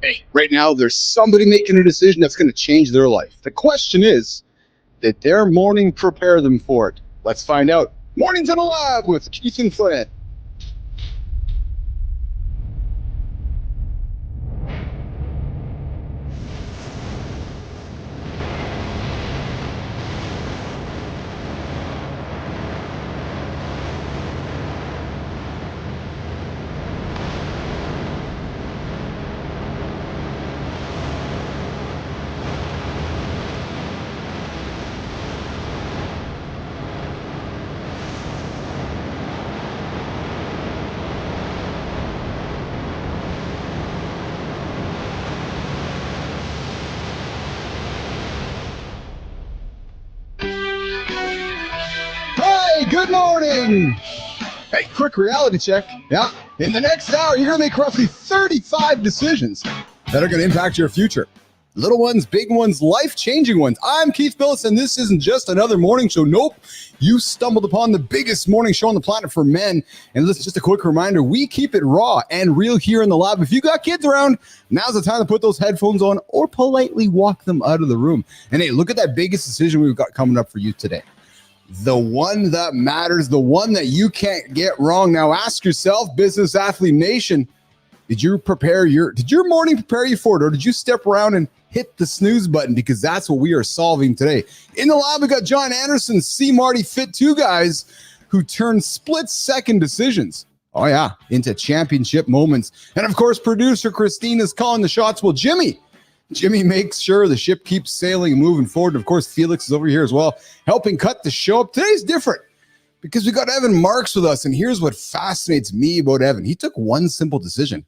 Hey, right now there's somebody making a decision that's going to change their life. The question is, did their morning prepare them for it? Let's find out. Mornings in the Lab with Keith and Flynn. Hey, good morning. Hey, quick reality check. Yeah, in the next hour, you're going to make roughly 35 decisions that are going to impact your future. Little ones, big ones, life-changing ones. I'm Keith Bilous, and this isn't just another morning show. Nope. You stumbled upon the biggest morning show on the planet for men. And listen, just a quick reminder, we keep it raw and real here in the lab. If you got kids around, now's the time to put those headphones on or politely walk them out of the room. And hey, look at that biggest decision we've got coming up for you today. The one that matters, the one that you can't get wrong. Now ask yourself, Business Athlete Nation, did your morning prepare you for it, or did you step around and hit the snooze button? Because that's what we are solving today. In the lab, we got John Anderson, C. Marty Fit, two guys who turn split-second decisions, into championship moments. And of course, producer Christine is calling the shots. Well, Jimmy makes sure the ship keeps sailing and moving forward. And of course, Felix is over here as well, helping cut the show up. Today's different because we got Evan Marks with us. And here's what fascinates me about Evan. He took one simple decision.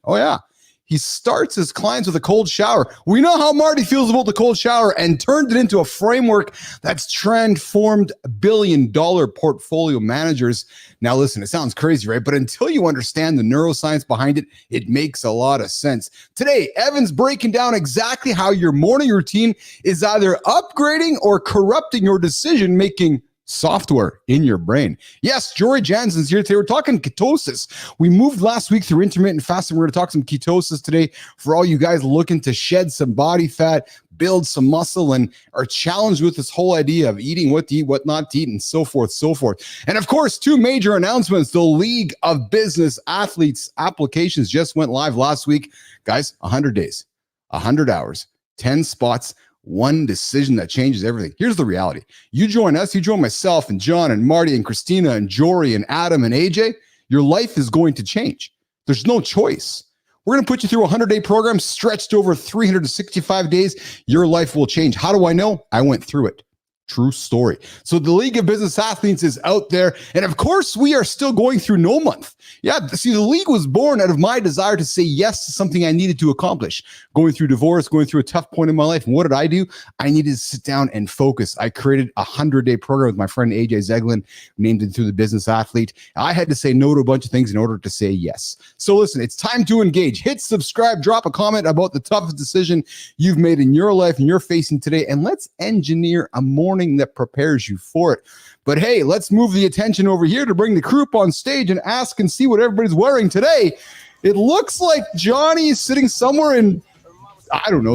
He starts his clients with a cold shower. We know how Marty feels about the cold shower and turned it into a framework that's transformed billion-dollar portfolio managers. Now, listen, it sounds crazy, right? But until you understand the neuroscience behind it, it makes a lot of sense. Today, Evan's breaking down exactly how your morning routine is either upgrading or corrupting your decision-making software in your brain. Yes, Jory Jansen's here today. We're talking ketosis. We moved last week through intermittent fasting. We're going to talk some ketosis today for all you guys looking to shed some body fat, build some muscle, and are challenged with this whole idea of eating what to eat, what not to eat, and so forth, so forth. And of course, two major announcements. The League of Business Athletes applications just went live last week. Guys, 100 days, 100 hours, 10 spots, one decision that changes everything. Here's the reality. You join us, you join myself and John and Marty and Christina and Jory and Adam and AJ, your life is going to change. There's no choice. We're going to put you through a 100-day program stretched over 365 days. Your life will change. How do I know? I went through it. True story. So the League of Business Athletes is out there. And of course, we are still going through no month. Yeah, see, the league was born out of my desire to say yes to something I needed to accomplish. Going through divorce, going through a tough point in my life. And what did I do? I needed to sit down and focus. I created a 100-day program with my friend AJ Zeglin, named it through the Business Athlete. I had to say no to a bunch of things in order to say yes. So listen, it's time to engage. Hit subscribe, drop a comment about the toughest decision you've made in your life and you're facing today. And let's engineer a morning that prepares you for it. But hey, let's move the attention over here to bring the crew up on stage and ask and see what everybody's wearing today. It looks like Johnny is sitting somewhere in,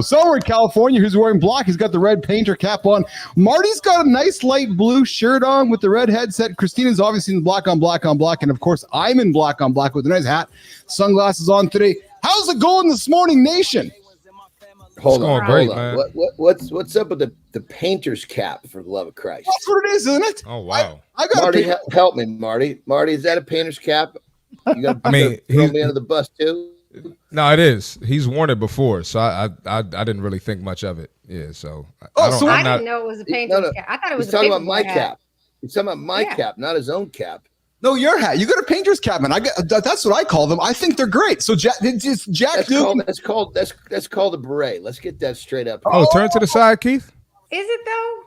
somewhere in California. Who's wearing black? He's got the red painter cap on. Marty's got a nice light blue shirt on with the red headset. Christina's obviously in black on black on black. And of course, I'm in black on black with a nice hat, sunglasses on today. How's it going this morning, Nation? Hold on, man. What's up with the painter's cap, for the love of Christ? That's what it is, isn't it? Oh, wow. I got Marty, help me, Marty. Marty, is that a painter's cap? You got to throw me under the bus, too? No, it is. He's worn it before, so I didn't really think much of it. Yeah, so I didn't know it was a painter's cap. I thought it was. He's talking about my cap. He's talking about my cap, not his own cap. No, your hat. You got a painter's cap, man. That's what I call them. I think they're great. So Jack Duke. That's called a beret. Let's get that straight up. Oh, turn to the side, Keith. Is it though?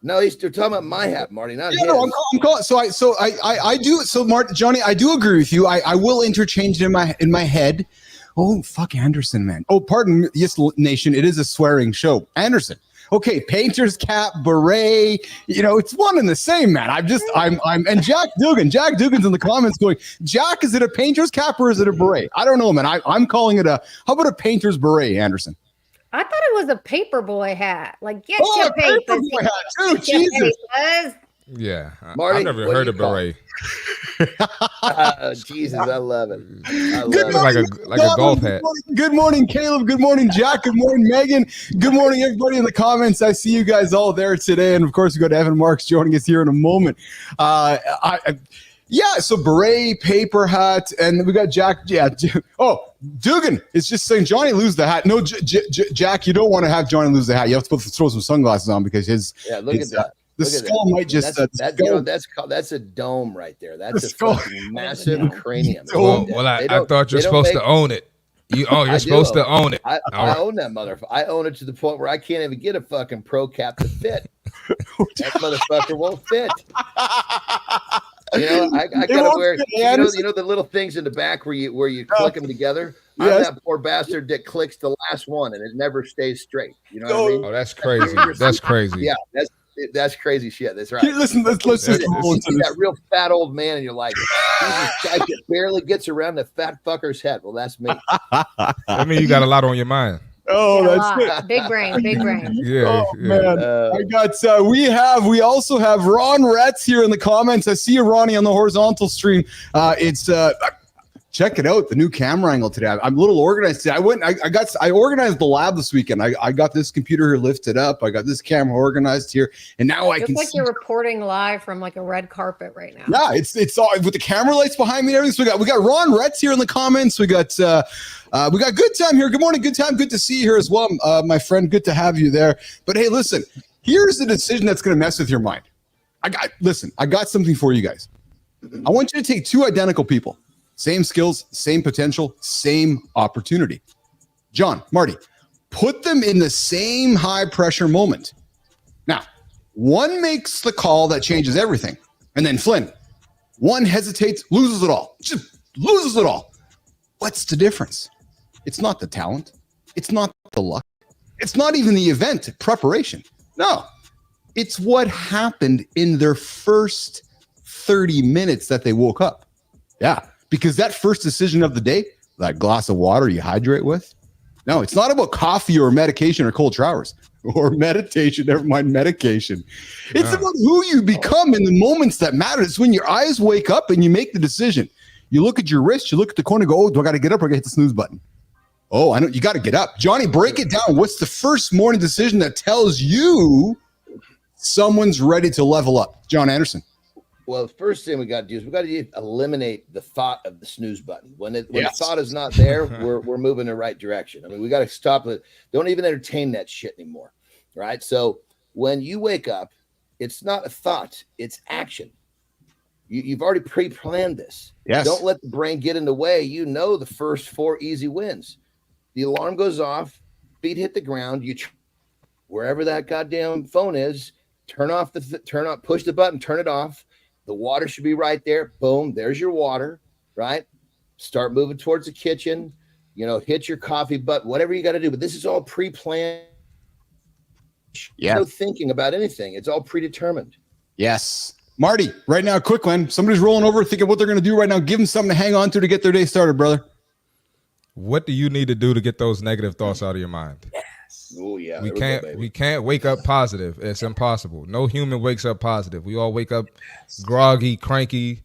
No, they're talking about my hat, Marty, not his. No, I'm calling. So I do. So Johnny, I do agree with you. I will interchange it in my head. Oh, fuck Anderson, man. Oh, pardon, yes, Nation. It is a swearing show. Anderson. Okay, painter's cap, beret. It's one and the same, man. And Jack Dugan's in the comments going, Jack, is it a painter's cap or is it a beret? I don't know, man. I'm calling it how about a painter's beret, Anderson? I thought it was a paper hat. Like, get your paper boy hat too. Jesus. Yeah, Marty, I've never heard of beret. Jesus, I love it. Like a golf hat. Good morning, Caleb. Good morning, Jack. Good morning, Megan. Good morning, everybody in the comments. I see you guys all there today, and of course, we got Evan Marks joining us here in a moment. So beret, paper hat, and we got Jack. Yeah. Oh, Dugan is just saying, Johnny, lose the hat. No, Jack, you don't want to have Johnny lose the hat. You have to throw some sunglasses on because look at that. The skull might just that's a dome right there. That's a fucking massive cranium. Well, I thought you're supposed to own it. You're supposed to own it. I own that motherfucker. I own it to the point where I can't even get a fucking pro cap to fit. That motherfucker won't fit. I gotta wear. The little things in the back where you click them together. Yes. I'm that poor bastard that clicks the last one and it never stays straight. You know what I mean? Oh, that's crazy. That's crazy. Yeah, that's crazy shit. That's right. Listen, let's just that real fat old man, and you're like, Jesus, guy that barely gets around the fat fucker's head. Well, that's me. I mean, you got a lot on your mind. Oh, that's it. Big brain. Yeah. Man, I got. We also have Ron Retz here in the comments. I see you, Ronnie, on the horizontal stream. Check it out, the new camera angle today. I'm a little organized today. I organized the lab this weekend. I got this computer here lifted up. I got this camera organized here, and now I can. It's like you're reporting live from like a red carpet right now. Yeah, it's all with the camera lights behind me and everything. So we got Ron Retz here in the comments. We got Good Time here. Good morning, Good Time. Good to see you here as well, my friend. Good to have you there. But hey, listen, here's the decision that's going to mess with your mind. I got something for you guys. I want you to take two identical people. Same skills, same potential, same opportunity. John, Marty, put them in the same high pressure moment. Now, one makes the call that changes everything. And then Flynn, one hesitates, loses it all. Just loses it all. What's the difference? It's not the talent. It's not the luck. It's not even the event preparation. No, it's what happened in their first 30 minutes that they woke up. Yeah. Because that first decision of the day, that glass of water you hydrate with, no, it's not about coffee or medication or cold showers or meditation. Never mind medication. It's about who you become in the moments that matter. It's when your eyes wake up and you make the decision. You look at your wrist, you look at the corner and go, oh, do I got to get up or I got to hit the snooze button? Oh, I know. You got to get up. Johnny, break it down. What's the first morning decision that tells you someone's ready to level up? John Anderson. Well, the first thing we got to do is we got to eliminate the thought of the snooze button. When the thought is not there, we're moving in the right direction. I mean, we got to stop it. Don't even entertain that shit anymore, right? So when you wake up, it's not a thought, it's action. You've already pre-planned this. Yes. Don't let the brain get in the way. You know the first 4 easy wins. The alarm goes off, feet hit the ground. Wherever that goddamn phone is, push the button, turn it off. The water should be right there. Boom, there's your water, right? Start moving towards the kitchen, hit your coffee button, whatever you got to do. But this is all pre-planned. Yeah. No thinking about anything. It's all predetermined. Yes. Marty, right now, quick one. Somebody's rolling over thinking what they're going to do right now. Give them something to hang on to get their day started, brother. What do you need to do to get those negative thoughts out of your mind? Oh yeah, we can't wake up positive. It's impossible. No human wakes up positive. We all wake up groggy, cranky,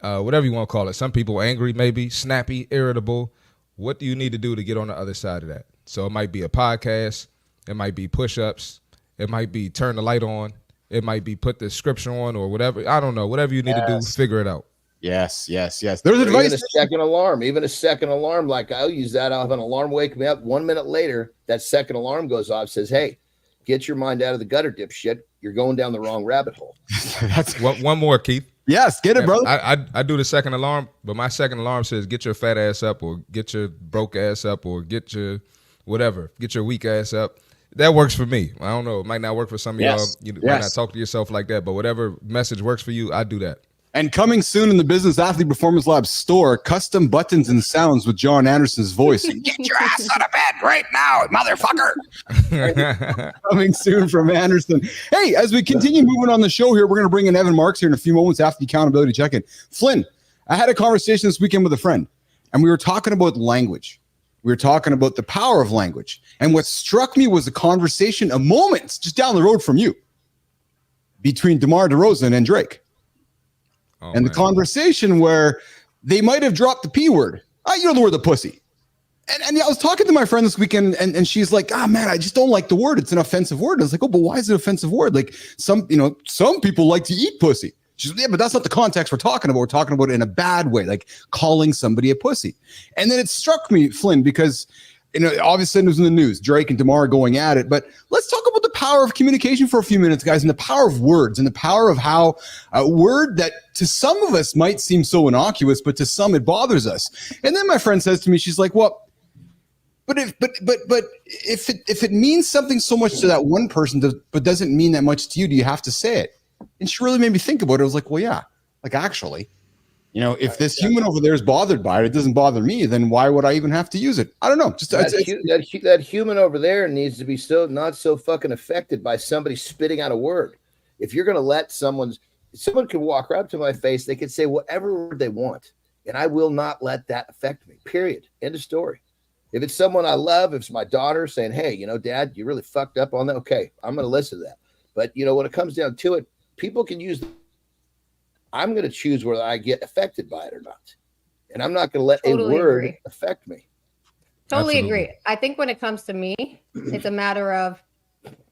whatever you want to call it. Some people angry, maybe snappy, irritable. What do you need to do to get on the other side of that? So it might be a podcast. It might be push-ups. It might be turn the light on. It might be put the scripture on or whatever. I don't know. Whatever you need to do, figure it out. Yes. There's advice. Even a second alarm. Like I'll use that. I'll have an alarm wake me up. 1 minute later, that second alarm goes off. Says, "Hey, get your mind out of the gutter, dipshit. You're going down the wrong rabbit hole." That's one more, Keith. Yes, get it, brother. I do the second alarm, but my second alarm says, "Get your fat ass up," or "Get your broke ass up," or "Get your whatever. Get your weak ass up." That works for me. I don't know. It might not work for some of y'all. You might not talk to yourself like that, but whatever message works for you, I do that. And coming soon in the Business Athlete Performance Lab store, custom buttons and sounds with John Anderson's voice. Get your ass out of bed right now, motherfucker. Coming soon from Anderson. Hey, as we continue moving on the show here, we're going to bring in Evan Marks here in a few moments after the accountability check-in. Flynn, I had a conversation this weekend with a friend, and we were talking about language. We were talking about the power of language. And what struck me was a conversation, a moment just down the road from you, between DeMar DeRozan and Drake. The conversation where they might have dropped the P word. You know the word, the pussy. And I was talking to my friend this weekend, and she's like, man, I just don't like the word. It's an offensive word. And I was like, but why is it an offensive word? Like some people like to eat pussy. She's like, yeah, but that's not the context we're talking about. We're talking about it in a bad way, like calling somebody a pussy. And then it struck me, Flynn, because obviously it was in the news, Drake and DeMar going at it. But let's talk about the power of communication for a few minutes, guys, and the power of words and the power of how a word that to some of us might seem so innocuous, but to some it bothers us. And then my friend says to me, she's like, well, but if it means something so much to that one person, but doesn't mean that much to you, do you have to say it? And she really made me think about it. I was like, well, yeah, like actually. If this human over there is bothered by it, it doesn't bother me, then why would I even have to use it? I don't know. Just that human over there needs to be not so fucking affected by somebody spitting out a word. If you're going to let someone could walk right up to my face, they could say whatever word they want, and I will not let that affect me, period. End of story. If it's someone I love, if it's my daughter saying, hey, Dad, you really fucked up on that. Okay, I'm going to listen to that. But, when it comes down to it, people can use I'm going to choose whether I get affected by it or not. And I'm not going to let a word affect me. Totally agree. I think when it comes to me, it's a matter of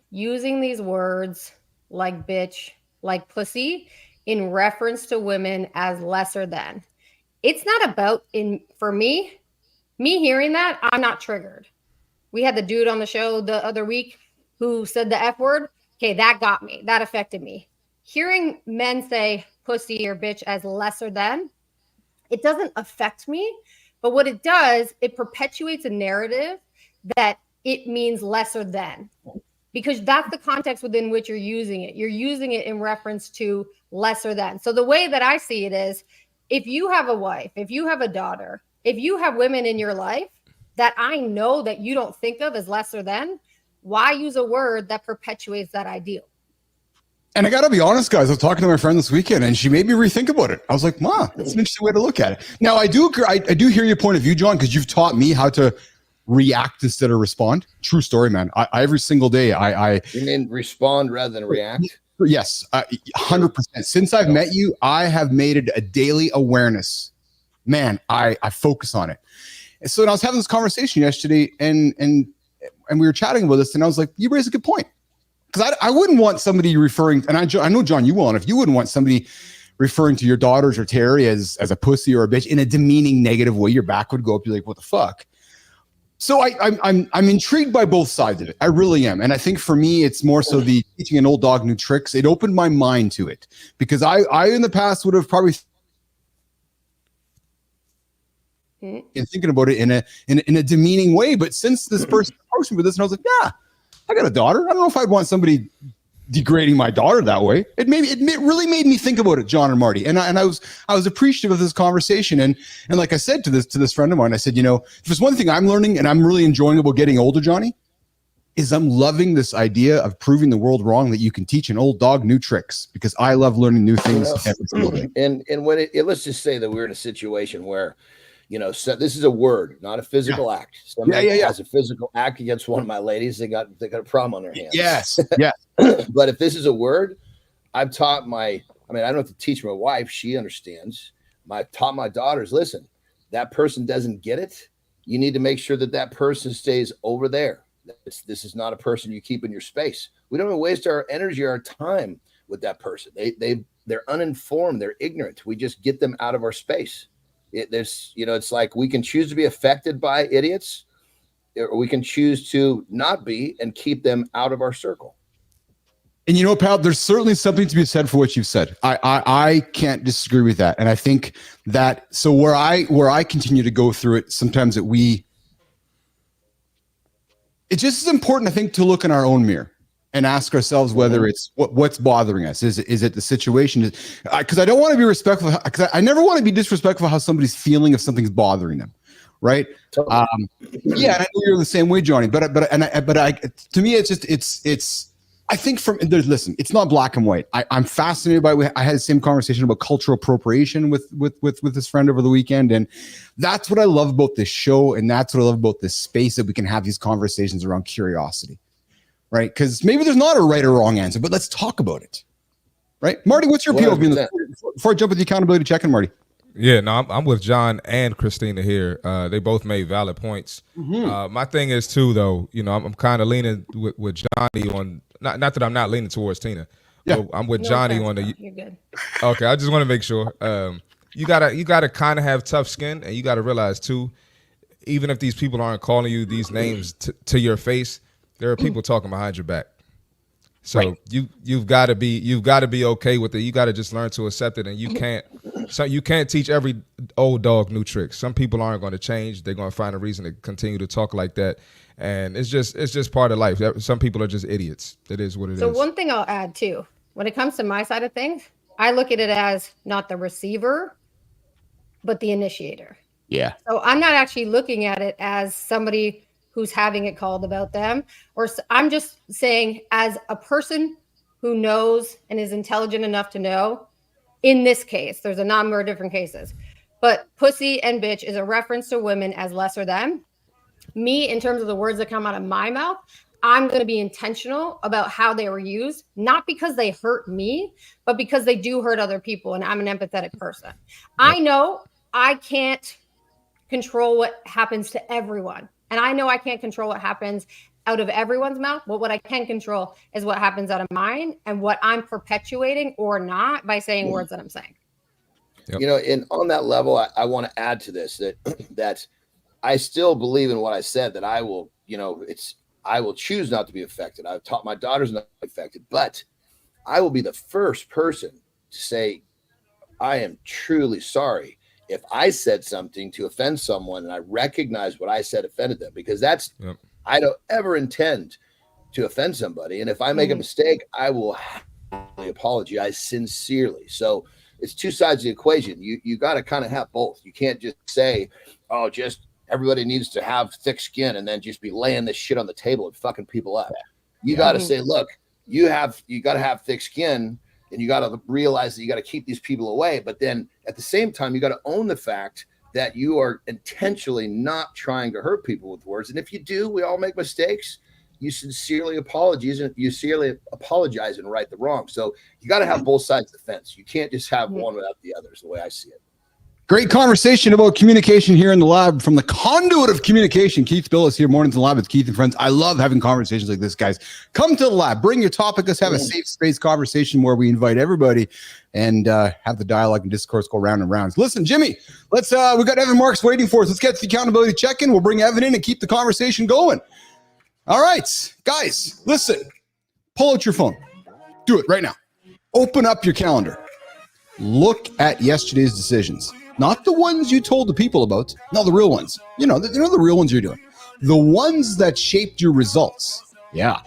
using these words like bitch, like pussy, in reference to women as lesser than. It's not about, for me hearing that, I'm not triggered. We had the dude on the show the other week who said the F word. Okay, that got me. That affected me. Hearing men say pussy or bitch as lesser than, it doesn't affect me. But what it does, it perpetuates a narrative that it means lesser than, because that's the context within which you're using it. You're using it in reference to lesser than. So the way that I see it is, if you have a wife, if you have a daughter, if you have women in your life that I know that you don't think of as lesser than, why use a word that perpetuates that ideal? And I got to be honest, guys, I was talking to my friend this weekend, and she made me rethink about it. I was like, Ma, that's an interesting way to look at it. Now, I do hear your point of view, John, because you've taught me how to react instead of respond. True story, man. Every single day, You mean respond rather than react? Yes, 100%. Since I've met you, I have made it a daily awareness. Man, I focus on it. And so I was having this conversation yesterday, and we were chatting about this, and I was like, you raise a good point. Because I wouldn't want somebody referring, and I know, John, you won't, if you wouldn't want somebody referring to your daughters or Terry as a pussy or a bitch in a demeaning, negative way, your back would go up. You're like, what the fuck? So I'm intrigued by both sides of it. I really am. And I think for me, it's more so the teaching an old dog new tricks. It opened my mind to it, because I in the past would have probably and thinking about it in a demeaning way. But since this person approached me with this, and I was like, yeah, I got a daughter. I don't know if I'd want somebody degrading my daughter that way. It really made me think about it, John and Marty. And I was appreciative of this conversation. And like I said to this friend of mine, I said, if there's one thing I'm learning and I'm really enjoying about getting older, Johnny, is I'm loving this idea of proving the world wrong, that you can teach an old dog new tricks, because I love learning new things every single day. And when let's just say that we're in a situation where, so this is a word, not a physical act. Somebody has a physical act against one of my ladies, they got a problem on their hands. Yes. But if this is a word, I've taught I don't have to teach my wife. She understands. I've taught my daughters, listen, that person doesn't get it. You need to make sure that person stays over there. This is not a person you keep in your space. We don't waste our energy, our time with that person. They're uninformed. They're ignorant. We just get them out of our space. It's like we can choose to be affected by idiots, or we can choose to not be and keep them out of our circle. And pal, there's certainly something to be said for what you've said. I can't disagree with that. And I think that, so where I continue to go through it, sometimes it just is important, I think, to look in our own mirror. and ask ourselves whether it's what's bothering us. Is it the situation? Because I don't want to be respectful. Because I never want to be disrespectful how somebody's feeling if something's bothering them, right? Totally. Yeah, and I know you're the same way, Johnny. But to me, it's just I think listen, it's not black and white. I'm fascinated by. I had the same conversation about cultural appropriation with this friend over the weekend, and that's what I love about this show, and that's what I love about this space, that we can have these conversations around curiosity, right? Because maybe there's not a right or wrong answer, but let's talk about it, right? Marty, what's your POV? Before I jump with the accountability check-in, Marty. Yeah, no, I'm with John and Christina here. They both made valid points. My thing is too, though, I'm kind of leaning with Johnny on. Not that I'm not leaning towards Tina. Yeah, I'm with Johnny on the. You're good. Okay, I just want to make sure. You gotta kind of have tough skin, and you gotta realize too, even if these people aren't calling you these names to your face, there are people talking behind your back. So you've got to be okay with it. You got to just learn to accept it, and you can't teach every old dog new tricks. Some people aren't going to change. They're going to find a reason to continue to talk like that, and it's just part of life. Some people are just idiots. It is what it is. So one thing I'll add too, when it comes to my side of things, I look at it as not the receiver, but the initiator. Yeah. So I'm not actually looking at it as somebody who's having it called about them, or I'm just saying as a person who knows and is intelligent enough to know, in this case, there's a number of different cases, but pussy and bitch is a reference to women as lesser than. Me, in terms of the words that come out of my mouth, I'm going to be intentional about how they were used, not because they hurt me, but because they do hurt other people, and I'm an empathetic person. I know I can't control what happens to everyone. And I know I can't control what happens out of everyone's mouth, but what I can control is what happens out of mine and what I'm perpetuating or not by saying words that I'm saying. Yep. And on that level, I want to add to this that I still believe in what I said, that I will, I will choose not to be affected. I've taught my daughters not to be affected, but I will be the first person to say, I am truly sorry if I said something to offend someone, and I recognize what I said offended them, because I don't ever intend to offend somebody. And if I make a mistake, I will apologize sincerely. So it's two sides of the equation. You got to kind of have both. You can't just say, oh, just everybody needs to have thick skin and then just be laying this shit on the table and fucking people up. You got to say, look, you got to have thick skin, and you got to realize that you got to keep these people away. But then at the same time, you got to own the fact that you are intentionally not trying to hurt people with words. And if you do, we all make mistakes. You sincerely apologize and right the wrong. So you got to have both sides of the fence. You can't just have one without the other, is the way I see it. Great conversation about communication here in the lab from the conduit of communication. Keith Bilous here, Mornings in the Lab with Keith and Friends. I love having conversations like this, guys. Come to the lab, bring your topic. Let's have a safe space conversation where we invite everybody and have the dialogue and discourse go round and round. Listen, Jimmy, we got Evan Marks waiting for us. Let's get to the accountability check-in. We'll bring Evan in and keep the conversation going. All right, guys, listen, pull out your phone. Do it right now. Open up your calendar. Look at yesterday's decisions. Not the ones you told the people about. No, the real ones. The real ones you're doing. The ones that shaped your results. Yeah.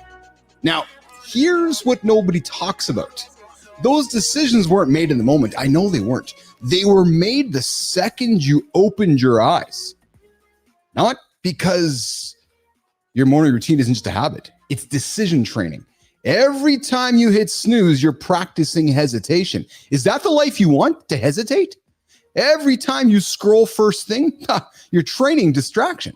Now, here's what nobody talks about. Those decisions weren't made in the moment. I know they weren't. They were made the second you opened your eyes. Not because your morning routine isn't just a habit. It's decision training. Every time you hit snooze, you're practicing hesitation. Is that the life you want, to hesitate? Every time you scroll first thing, you're training distraction.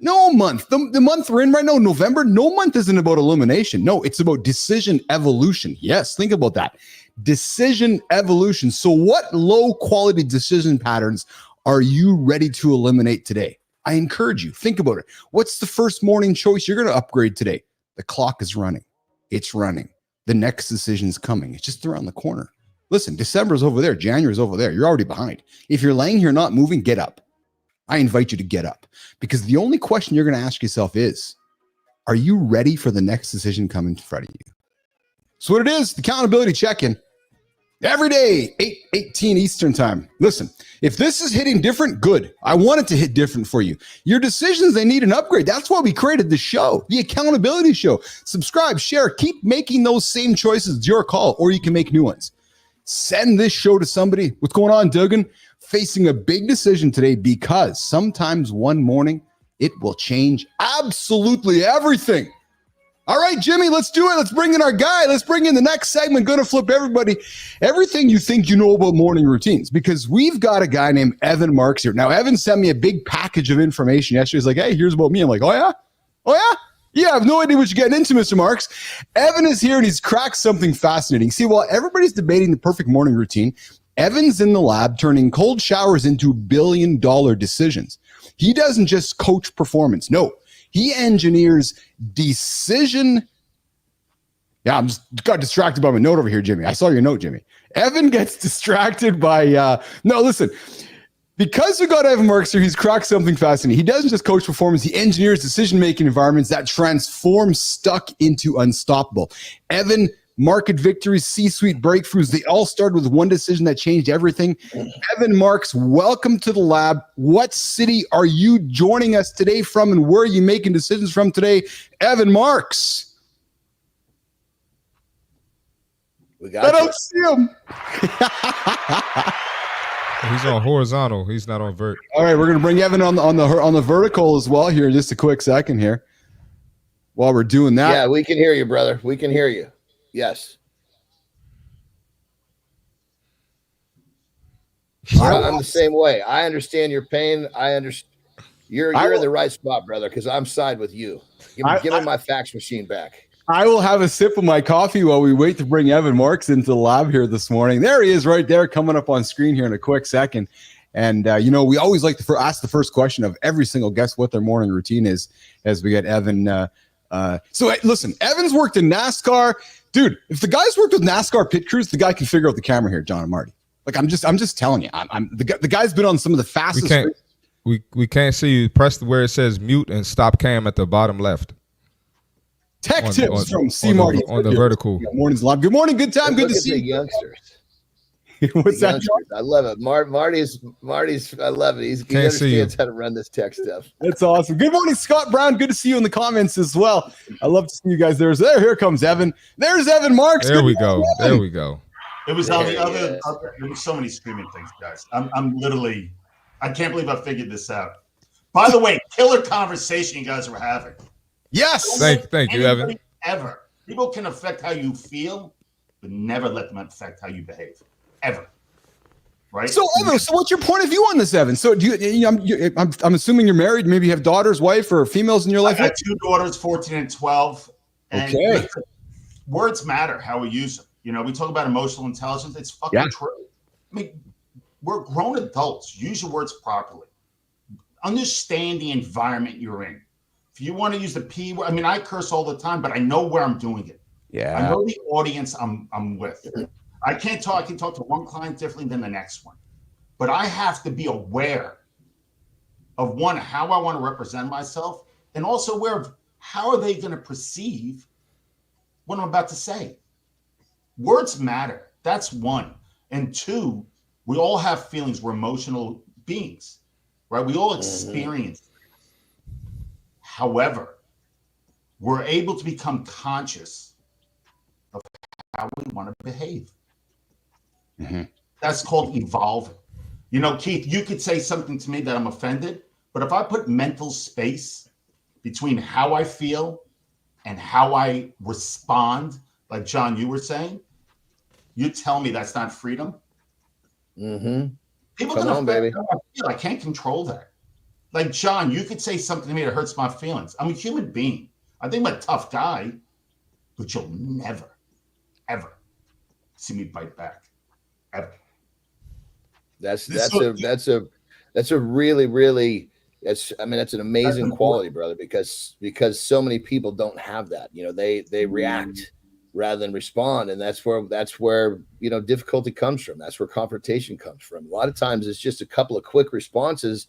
No month, the month we're in right now, November, no month isn't about elimination. No, it's about decision evolution. Yes, think about that. Decision evolution. So what low quality decision patterns are you ready to eliminate today? I encourage you, think about it. What's the first morning choice you're going to upgrade today? The clock is running. It's running. The next decision is coming. It's just around the corner. Listen, December is over there. January is over there. You're already behind. If you're laying here not moving, get up. I invite you to get up, because the only question you're going to ask yourself is, are you ready for the next decision coming in front of you? So what it is, the accountability check-in. Every day, 8:18 Eastern time. Listen, if this is hitting different, good. I want it to hit different for you. Your decisions, they need an upgrade. That's why we created the show, the accountability show. Subscribe, share, keep making those same choices. It's your call, or you can make new ones. Send this show to somebody. What's going on, Duggan? Facing a big decision today, because sometimes one morning it will change absolutely everything. All right, Jimmy, let's do it. Let's bring in our guy. Let's bring in the next segment. Going to flip everybody, everything you think you know about morning routines, because we've got a guy named Evan Marks here. Now, Evan sent me a big package of information yesterday. He's like, hey, here's about me. I'm like, oh, yeah? Oh, yeah? Yeah, I have no idea what you're getting into, Mr. Marks. Evan is here, and he's cracked something fascinating. See, while everybody's debating the perfect morning routine, Evan's in the lab turning cold showers into billion-dollar decisions. He doesn't just coach performance. No. He engineers decision. Yeah, I'm just got distracted by my note over here, Jimmy. I saw your note, Jimmy. Evan gets distracted by, no, listen. Because we got Evan Marks here, he's cracked something fascinating. He doesn't just coach performance, he engineers decision-making environments that transform stuck into unstoppable. Evan, market victories, C-suite breakthroughs, they all started with one decision that changed everything. Evan Marks, welcome to the lab. What city are you joining us today from, and where are you making decisions from today? Evan Marks. We got I don't see him. He's on horizontal. He's not on vert. All right, we're going to bring Evan on the vertical as well here in just a quick second here. While we're doing that. Yeah, we can hear you, brother. We can hear you. Yes. I'm the same way. I understand your pain. I understand. You're in the right spot, brother, because I'm side with you. Give me my fax machine back. I will have a sip of my coffee while we wait to bring Evan Marks into the lab here this morning. There he is right there, coming up on screen here in a quick second. And, we always like to ask the first question of every single guest what their morning routine is as we get Evan. Listen, Evan's worked in NASCAR. Dude, if the guy's worked with NASCAR pit crews, the guy can figure out the camera here, John and Marty. Like, I'm just telling you, the guy's been on some of the fastest. We can't see you. Press where it says mute and stop cam at the bottom left. Tech tips from C. Marty on the vertical. Morning's live. Good morning. Good time. Good to see you, youngsters. What's that? I love it. Marty's. I love it. He understands how to run this tech stuff. That's awesome. Good morning, Scott Brown. Good to see you in the comments as well. I love to see you guys. Here comes Evan. There's Evan Marks. There we go. There we go. It was on the other. There were so many screaming things, guys. I'm literally. I can't believe I figured this out. By the way, killer conversation you guys were having. Yes. Thank you, Evan. Ever. People can affect how you feel, but never let them affect how you behave. Ever. Right? So, Evan, what's your point of view on this, Evan? So, I'm assuming you're married. Maybe you have daughters, wife, or females in your life? I got 2 daughters, 14 and 12. And okay. Words matter, how we use them. We talk about emotional intelligence. It's fucking true. I mean, we're grown adults. Use your words properly. Understand the environment you're in. If you want to use the P word, I curse all the time, but I know where I'm doing it. Yeah. I know the audience I'm with. I can talk to one client differently than the next one. But I have to be aware of one, how I want to represent myself, and also aware of how are they going to perceive what I'm about to say. Words matter. That's one. And two, we all have feelings. We're emotional beings, right? We all experience. However, we're able to become conscious of how we want to behave. Mm-hmm. That's called evolving. Keith, you could say something to me that I'm offended, but if I put mental space between how I feel and how I respond, like John, you were saying, you tell me that's not freedom. Mm-hmm. People can affect how I feel. I can't control that. Like, John, you could say something to me that hurts my feelings. I'm a human being. I think I'm a tough guy, but you'll never, ever see me bite back. Ever. That's a really that's an amazing quality, brother, because so many people don't have that. They react rather than respond, and that's where difficulty comes from. That's where confrontation comes from. A lot of times it's just a couple of quick responses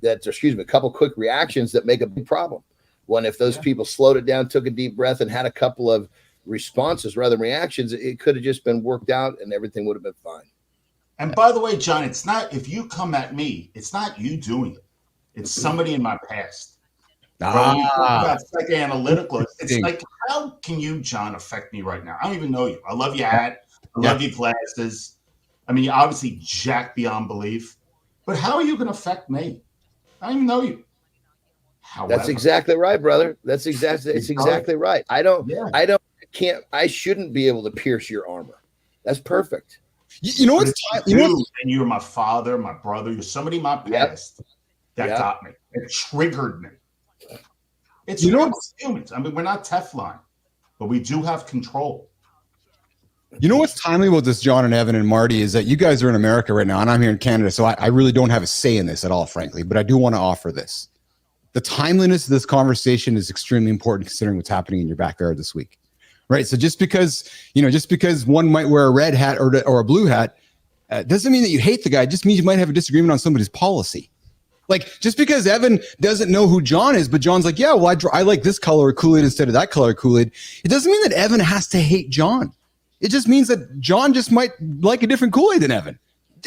a couple quick reactions that make a big problem. When if those people slowed it down, took a deep breath, and had a couple of responses rather than reactions, it could have just been worked out and everything would have been fine. And by the way, John, it's not, if you come at me, it's not you doing it. It's somebody in my past. When you talk about psychoanalytical, it's like, how can you, John, affect me right now? I don't even know you. I love your hat. I love your glasses. I mean, you're obviously jacked beyond belief. But how are you going to affect me? I don't even know you. However, That's exactly right, brother. It's exactly right. I shouldn't be able to pierce your armor. That's perfect. You know what's and you're my father, my brother, you're somebody in my past that got me. It triggered me. It's humans. I mean, we're not Teflon, but we do have control. You know what's timely about this, John and Evan and Marty, is that you guys are in America right now, and I'm here in Canada, so I really don't have a say in this at all, frankly, but I do want to offer this. The timeliness of this conversation is extremely important considering what's happening in your backyard this week, right? So just because one might wear a red hat or a blue hat, doesn't mean that you hate the guy. It just means you might have a disagreement on somebody's policy. Like, just because Evan doesn't know who John is, but John's like, yeah, well, I like this color of Kool-Aid instead of that color of Kool-Aid. It doesn't mean that Evan has to hate John. It just means that John just might like a different Kool-Aid than Evan.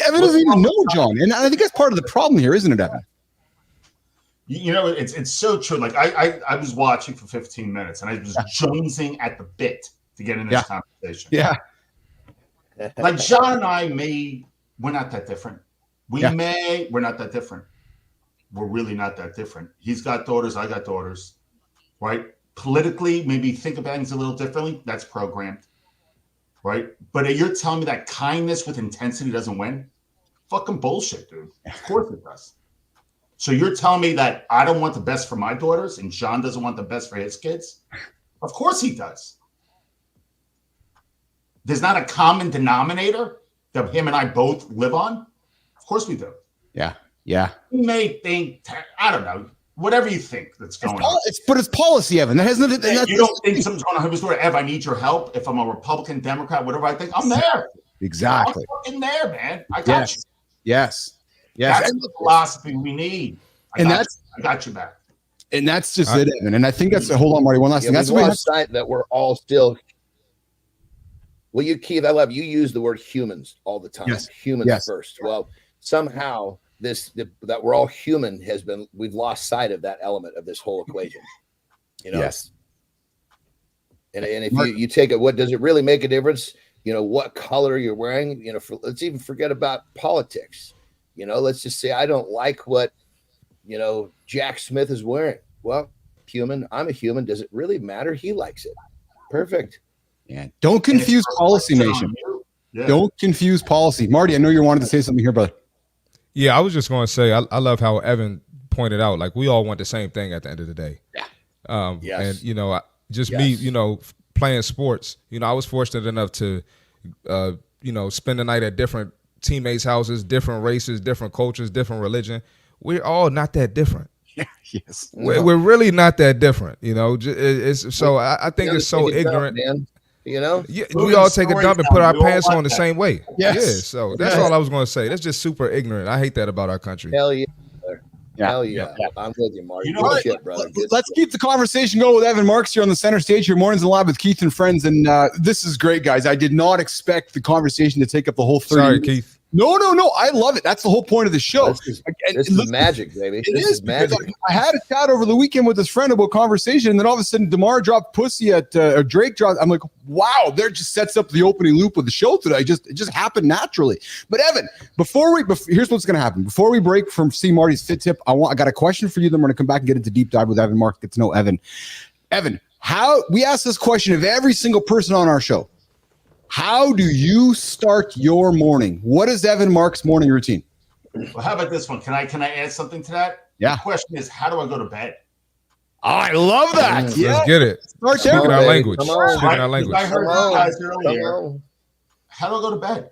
Evan doesn't even know John. And I think that's part of the problem here, isn't it, Evan? You know, it's so true. Like, I was watching for 15 minutes, and I was jonesing at the bit to get in this conversation. Yeah. Like, John and I we're not that different. We're not that different. We're really not that different. He's got daughters. I got daughters, right? Politically, maybe think about things a little differently. That's programmed, right? But you're telling me that kindness with intensity doesn't win? Fucking bullshit, dude. Of course it does. So you're telling me that I don't want the best for my daughters and John doesn't want the best for his kids? Of course he does. There's not a common denominator that him and I both live on? Of course we do. Yeah. Yeah. You may think, I don't know, whatever you think that's going on. But it's policy, Evan. That has nothing. You don't think something's going on. Ev, I need your help. If I'm a Republican, Democrat, whatever I think, I'm there. Exactly. I'm fucking there, man. I got you. Yes. That's the philosophy we need. I got you back. And that's just it, Evan. And I think that's hold on, Marty. One last thing. That's what sight that we're all still. Well, Keith, I love you. Use the word humans all the time. Yes. Humans first. Well, somehow that we're all human we've lost sight of that element of this whole equation. You know. Yes. And if you take it, what does it really make a difference? You know, what color you're wearing. You know, let's even forget about politics. You know, let's just say I don't like what, Jack Smith is wearing. Well, human, I'm a human. Does it really matter? He likes it. Perfect. Yeah. Don't confuse policy, nation. Yeah. Don't confuse policy. Marty, I know you wanted to say something here, brother. Yeah, I was just going to say, I love how Evan pointed out, like, we all want the same thing at the end of the day. Yeah. Yes. And, me, playing sports, I was fortunate enough to, spend the night at different teammates' houses, different races, different cultures, different religion. We're all not that different. Yeah, yes. We're really not that different, It's so I think it's so ignorant. Man. We all take a dump and put our pants on the same way. Yes. Yeah, so that's all I was going to say. That's just super ignorant. I hate that about our country. Hell yeah. Hell yeah. I'm with you, Marty. Shit, brother. Let's keep the conversation going with Evan Marks here on the center stage. Your mornings in live with Keith and friends. And this is great, guys. I did not expect the conversation to take up the whole 30 Sorry, minutes. Keith. No. I love it. That's the whole point of the show. This is magic, baby. This is magic. I had a chat over the weekend with this friend about conversation, and then all of a sudden, DeMar dropped pussy or Drake dropped. I'm like, wow, there just sets up the opening loop of the show today. It just happened naturally. But Evan, here's what's going to happen. Before we break from C. Marty's fit tip, I got a question for you. Then we're going to come back and get into deep dive with Evan Marks, get to know Evan. Evan, how we ask this question of every single person on our show. How do you start your morning? What is Evan Marks' morning routine? Well, how about this one? Can I add something to that? Yeah. The question is, how do I go to bed? Oh, I love that. Let's get it. Start there. Speaking our language. Come on. Speaking our language. I heard you guys earlier. How do I go to bed?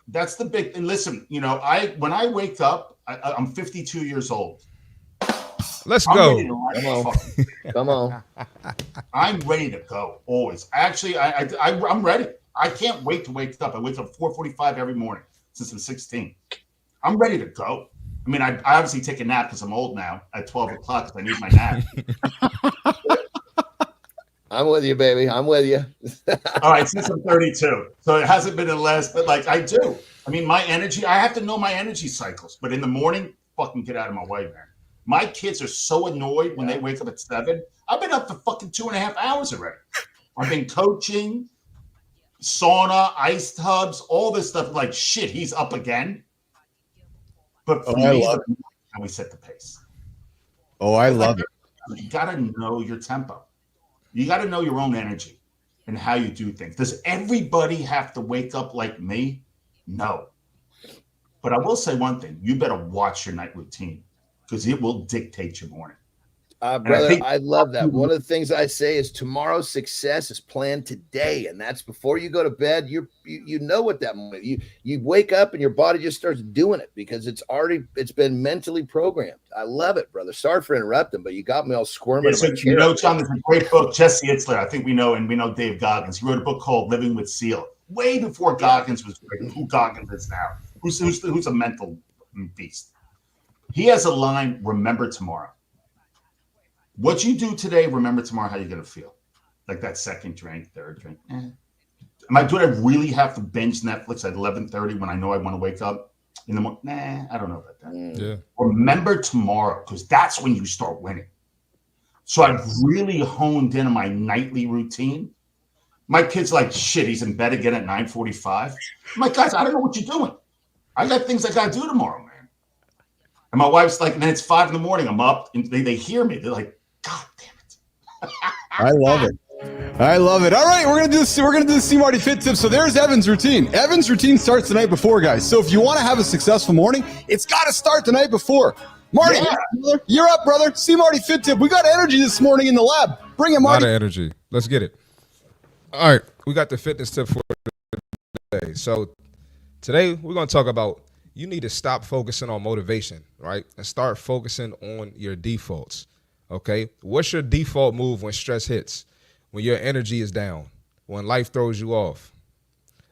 That's the big thing. Listen, when I wake up, I'm 52 years old. Let's go. Come on. I'm ready to go always. Actually, I'm ready. I can't wait to wake up. I wake up 4:45 every morning since I'm 16. I'm ready to go. I mean, I obviously take a nap because I'm old now at 12 o'clock because I need my nap. I'm with you, baby. I'm with you. All right, since I'm 32, so it hasn't been in the last, but like I do. I mean, my energy, I have to know my energy cycles. But in the morning, fucking get out of my way, man. My kids are so annoyed when they wake up at 7. I've been up for fucking 2.5 hours already. I've been coaching, sauna, ice tubs, all this stuff. Like, shit, he's up again. But for me, and we set the pace. Oh, I love it. You got to know your tempo. You got to know your own energy and how you do things. Does everybody have to wake up like me? No. But I will say one thing. You better watch your night routine because it will dictate your morning. Brother, I love that. One of the things I say is tomorrow's success is planned today, and that's before you go to bed. You know what that moment. You wake up and your body just starts doing it because it's been mentally programmed. I love it, brother. Sorry for interrupting, but you got me all squirming. Yeah, so you know, John, there's a great book. Jesse Itzler, I think we know, and we know Dave Goggins. He wrote a book called Living with Seal, way before Goggins was who Goggins is now. Who's a mental beast. He has a line: "Remember tomorrow." What you do today, remember tomorrow how you're going to feel. Like that second drink, third drink. Do I really have to binge Netflix at 11:30 when I know I want to wake up in the morning? Nah, I don't know about that. Yeah. Remember tomorrow, because that's when you start winning. So I've really honed in on my nightly routine. My kid's like, shit, he's in bed again at 9:45. I'm like, guys, I don't know what you're doing. I got things I got to do tomorrow, man. And my wife's like, man, it's 5 a.m. I'm up, and they hear me. They're like, God damn it. I love it. I love it. All right, we're gonna do the See Marty Fit tip. So there's Evan's routine. Evan's routine starts the night before, guys. So if you want to have a successful morning, it's got to start the night before. Marty, you're up, brother. See Marty Fit tip. We got energy this morning in the lab. Bring it, Marty. A lot of energy. Let's get it. All right, we got the fitness tip for today. So today we're gonna talk about you need to stop focusing on motivation, right, and start focusing on your defaults. Okay, what's your default move when stress hits? When your energy is down? When life throws you off?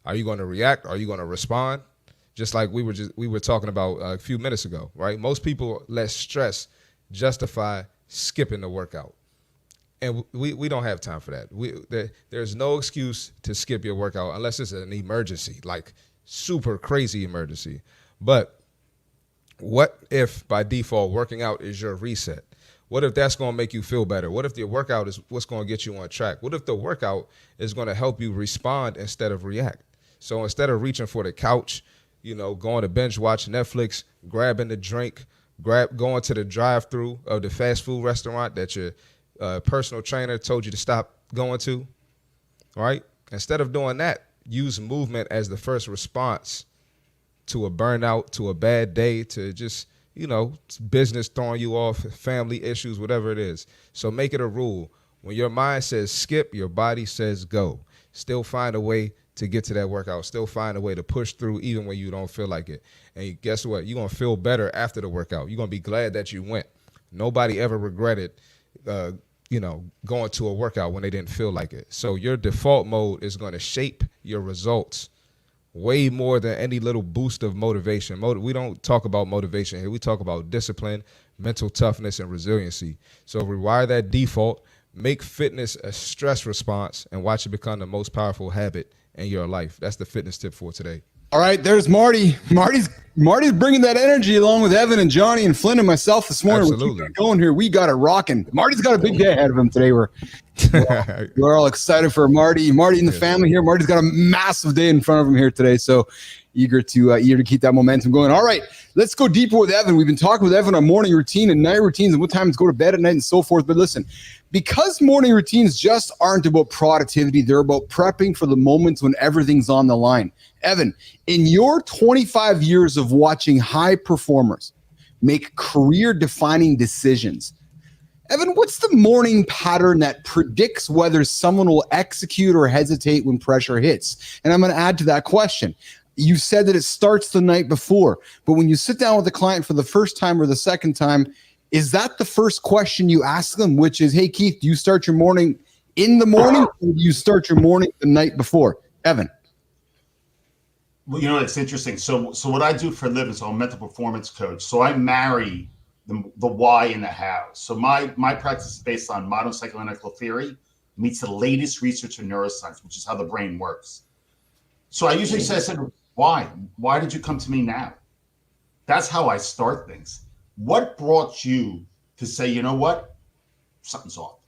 Are you going to react? Are you going to respond? Just like we were talking about a few minutes ago, right? Most people let stress justify skipping the workout, and we don't have time for that. There's no excuse to skip your workout unless it's an emergency, like super crazy emergency. But what if by default working out is your reset? What if that's going to make you feel better? What if the workout is what's going to get you on track? What if the workout is going to help you respond instead of react? So instead of reaching for the couch, going to binge watch Netflix, grabbing the drink, going to the drive-through of the fast food restaurant that your personal trainer told you to stop going to, right? Instead of doing that, use movement as the first response to a burnout, to a bad day, to just business throwing you off, family issues, whatever it is. So make it a rule. When your mind says skip, your body says go. Still find a way to get to that workout. Still find a way to push through even when you don't feel like it. And guess what? You're going to feel better after the workout. You're going to be glad that you went. Nobody ever regretted, going to a workout when they didn't feel like it. So your default mode is going to shape your results way more than any little boost of motivation. We don't talk about motivation here. We talk about discipline, mental toughness, and resiliency. So rewire that default, make fitness a stress response, and watch it become the most powerful habit in your life. That's the fitness tip for today. All right, there's Marty. Marty's bringing that energy along with Evan and Johnny and Flynn and myself this morning. Absolutely. We're keeping it going here. We got it rocking. Marty's got a big day ahead of him today. We're all excited for Marty and the family here. Marty's got a massive day in front of him here today. So eager to keep that momentum going. All right, let's go deeper with Evan. We've been talking with Evan on morning routine and night routines and what time to go to bed at night and so forth. But listen, because morning routines just aren't about productivity, they're about prepping for the moments when everything's on the line. Evan, in your 25 years of watching high performers make career-defining decisions, Evan, what's the morning pattern that predicts whether someone will execute or hesitate when pressure hits? And I'm going to add to that question. You said that it starts the night before, but when you sit down with a client for the first time or the second time, is that the first question you ask them, which is, hey, Keith, do you start your morning in the morning or do you start your morning the night before? Evan. Well, it's interesting. So what I do for a living, so I'm a mental performance coach. So I marry the why and the how. So my practice is based on modern psychoanalytical theory, meets the latest research in neuroscience, which is how the brain works. So I usually say, I said, why? Why did you come to me now? That's how I start things. What brought you to say, you know what? Something's off.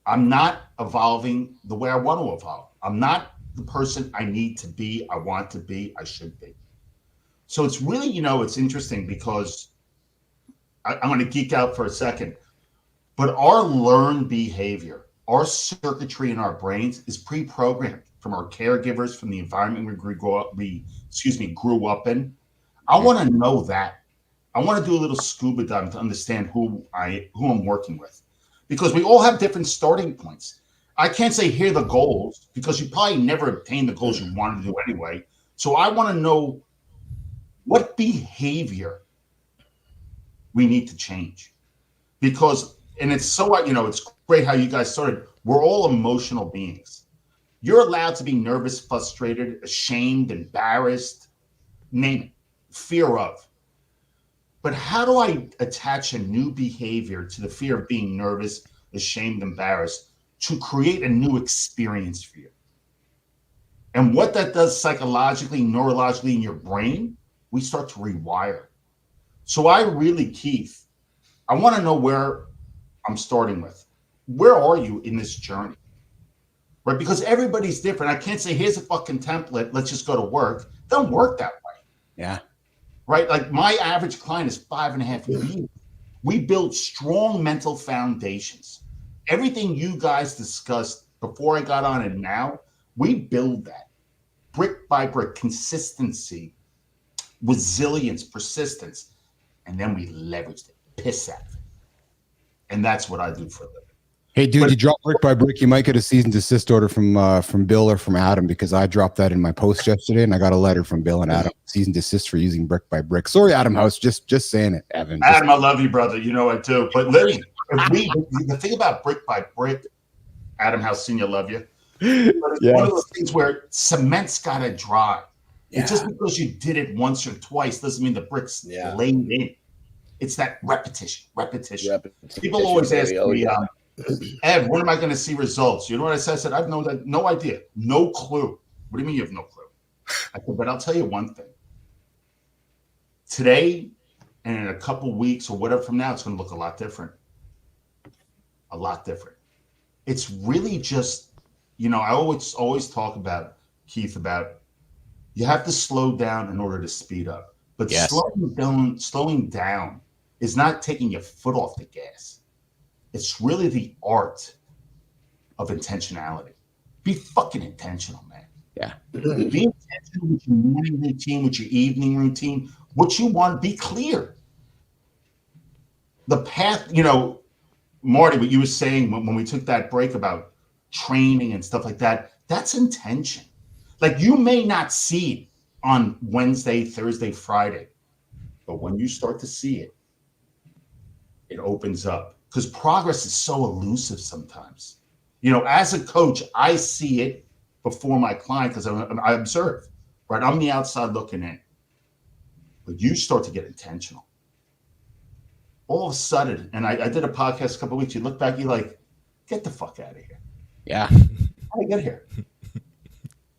I'm not evolving the way I want to evolve. I'm not the person I need to be, I want to be, I should be. So it's really, it's interesting because I'm going to geek out for a second, but our learned behavior, our circuitry in our brains is pre-programmed from our caregivers, from the environment we grew up in. I want to know that. I want to do a little scuba dive to understand who I'm working with, because we all have different starting points. I can't say here are the goals, because you probably never obtain the goals you wanted to do anyway. So I want to know what behavior we need to change, because, and it's so, it's great how you guys started. We're all emotional beings. You're allowed to be nervous, frustrated, ashamed, embarrassed, name it, fear of. But how do I attach a new behavior to the fear of being nervous, ashamed, embarrassed, to create a new experience for you? And what that does psychologically, neurologically in your brain, we start to rewire. So I really, Keith, I want to know where I'm starting with. Where are you in this journey? Right? Because everybody's different. I can't say, here's a fucking template, let's just go to work. It doesn't work that way. Yeah. Right? Like my average client is 5.5 years. We build strong mental foundations. Everything you guys discussed before I got on and now, we build that brick by brick, consistency, resilience, persistence, and then we leverage it, piss out of it. And that's what I do for a living. Hey, dude, you drop brick by brick, you might get a cease and desist order from Bill or from Adam, because I dropped that in my post yesterday, and I got a letter from Bill and Adam, cease and desist for using brick by brick. Sorry, Adam House, just saying it, Evan. Adam, I love you, brother. You know I do. But literally, the thing about brick by brick, Adam House Senior, love you. But it's one of those things where cement's got to dry. Yeah. And just because you did it once or twice doesn't mean the brick's laid in. It's that repetition. People always ask me, Ed, when am I going to see results? You know what I said? I said, I've no idea, no clue. What do you mean you have no clue? I said, but I'll tell you one thing. Today and in a couple weeks or whatever from now, it's going to look a lot different. A lot different. It's really just, I always talk about, Keith, about you have to slow down in order to speed up. But slowing down is not taking your foot off the gas. It's really the art of intentionality. Be fucking intentional, man. Yeah. Be intentional with your morning routine, with your evening routine. What you want, be clear. The path, Marty, what you were saying when we took that break about training and stuff like that, that's intention. Like, you may not see it on Wednesday, Thursday, Friday, but when you start to see it, it opens up. Because progress is so elusive sometimes. As a coach, I see it before my client because I observe, right? I'm the outside looking in. But you start to get intentional. All of a sudden, and I did a podcast a couple of weeks, you look back, you're like, get the fuck out of here. Yeah. How did I get here?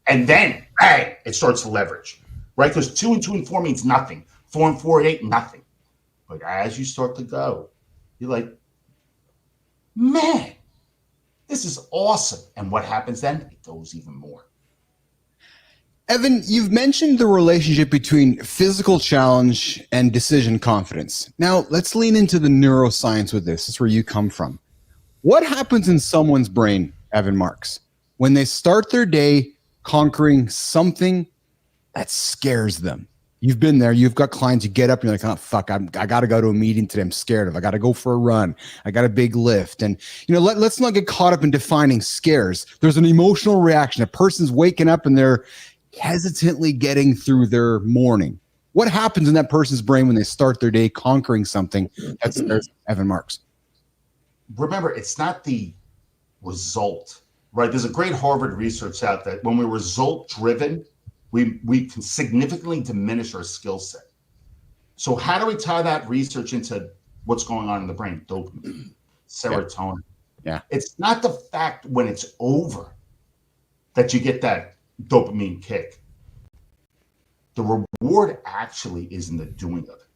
And then, bang, it starts to leverage, right? Because 2 and 2 and 4 means nothing. 4 and 4 and 8, nothing. But as you start to go, you're like, man, this is awesome. And what happens then? It goes even more. Evan, you've mentioned the relationship between physical challenge and decision confidence. Now, let's lean into the neuroscience with this. This is where you come from. What happens in someone's brain, Evan Marks, when they start their day conquering something that scares them? You've been there. You've got clients. You get up and you're like, oh, fuck, I got to go to a meeting today. I'm scared of. I got to go for a run. I got a big lift. And, let's not get caught up in defining scares. There's an emotional reaction. A person's waking up and they're hesitantly getting through their morning. What happens in that person's brain when they start their day conquering something that scares Evan Marks? Remember, it's not the result, right? There's a great Harvard research out that when we're result driven, we can significantly diminish our skill set. So how do we tie that research into what's going on in the brain? Dopamine, serotonin. Yeah. It's not the fact when it's over that you get that dopamine kick. The reward actually is in the doing of it.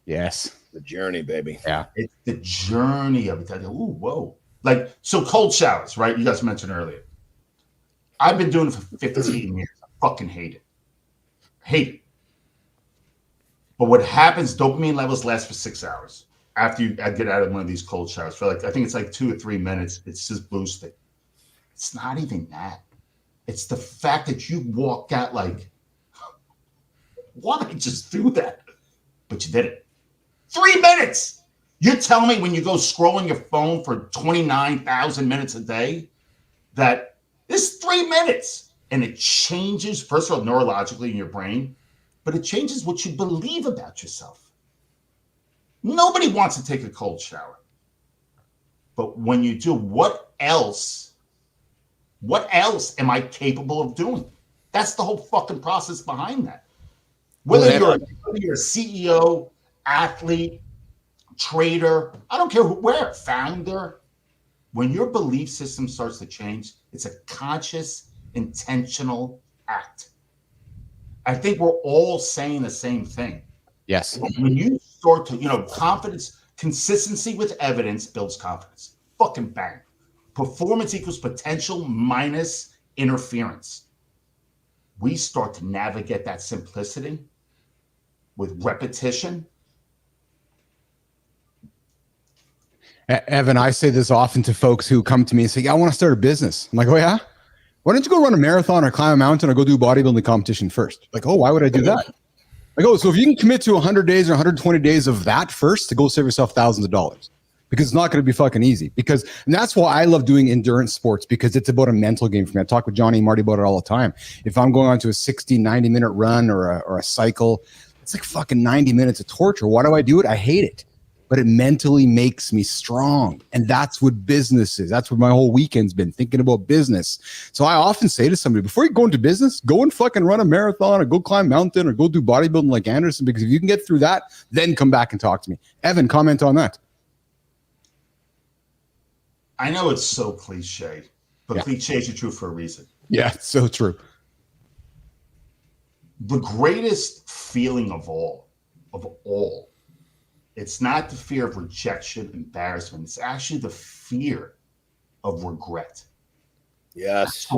Yes. The journey, baby. Yeah. It's the journey of it. That, ooh, whoa. Like, so cold showers, right? You guys mentioned earlier. I've been doing it for 15 years. I fucking hate it. Hate it. But what happens, dopamine levels last for 6 hours after you get out of one of these cold showers. For like, I think it's like 2 or 3 minutes. It's just boosting. It's not even that. It's the fact that you walk out like, why did I just do that? But you did it. 3 minutes. You're telling me when you go scrolling your phone for 29,000 minutes a day that this 3 minutes, and it changes, first of all, neurologically in your brain, but it changes what you believe about yourself. Nobody wants to take a cold shower. But when you do, what else am I capable of doing? That's the whole fucking process behind that. Whether you're a CEO, athlete, trader, I don't care where, founder, when your belief system starts to change, it's a conscious, intentional act. I think we're all saying the same thing. Yes. When you start to, confidence, consistency with evidence builds confidence. Fucking bang. Performance equals potential minus interference. We start to navigate that simplicity with repetition. Evan, I say this often to folks who come to me and say, yeah, I want to start a business. I'm like, oh, yeah? Why don't you go run a marathon or climb a mountain or go do bodybuilding competition first? Like, oh, why would I do that? Like, oh, so if you can commit to 100 days or 120 days of that first to go save yourself thousands of dollars, because it's not going to be fucking easy. And that's why I love doing endurance sports, because it's about a mental game for me. I talk with Johnny and Marty about it all the time. If I'm going on to a 60, 90-minute run or a cycle, it's like fucking 90 minutes of torture. Why do I do it? I hate it. But it mentally makes me strong. And that's what business is. That's what my whole weekend's been, thinking about business. So I often say to somebody, before you go into business, go and fucking run a marathon or go climb a mountain or go do bodybuilding like Anderson, because if you can get through that, then come back and talk to me. Evan, comment on that. I know it's so cliche, but cliches are true for a reason. Yeah, it's so true. The greatest feeling of all, it's not the fear of rejection, embarrassment. It's actually the fear of regret. Yes.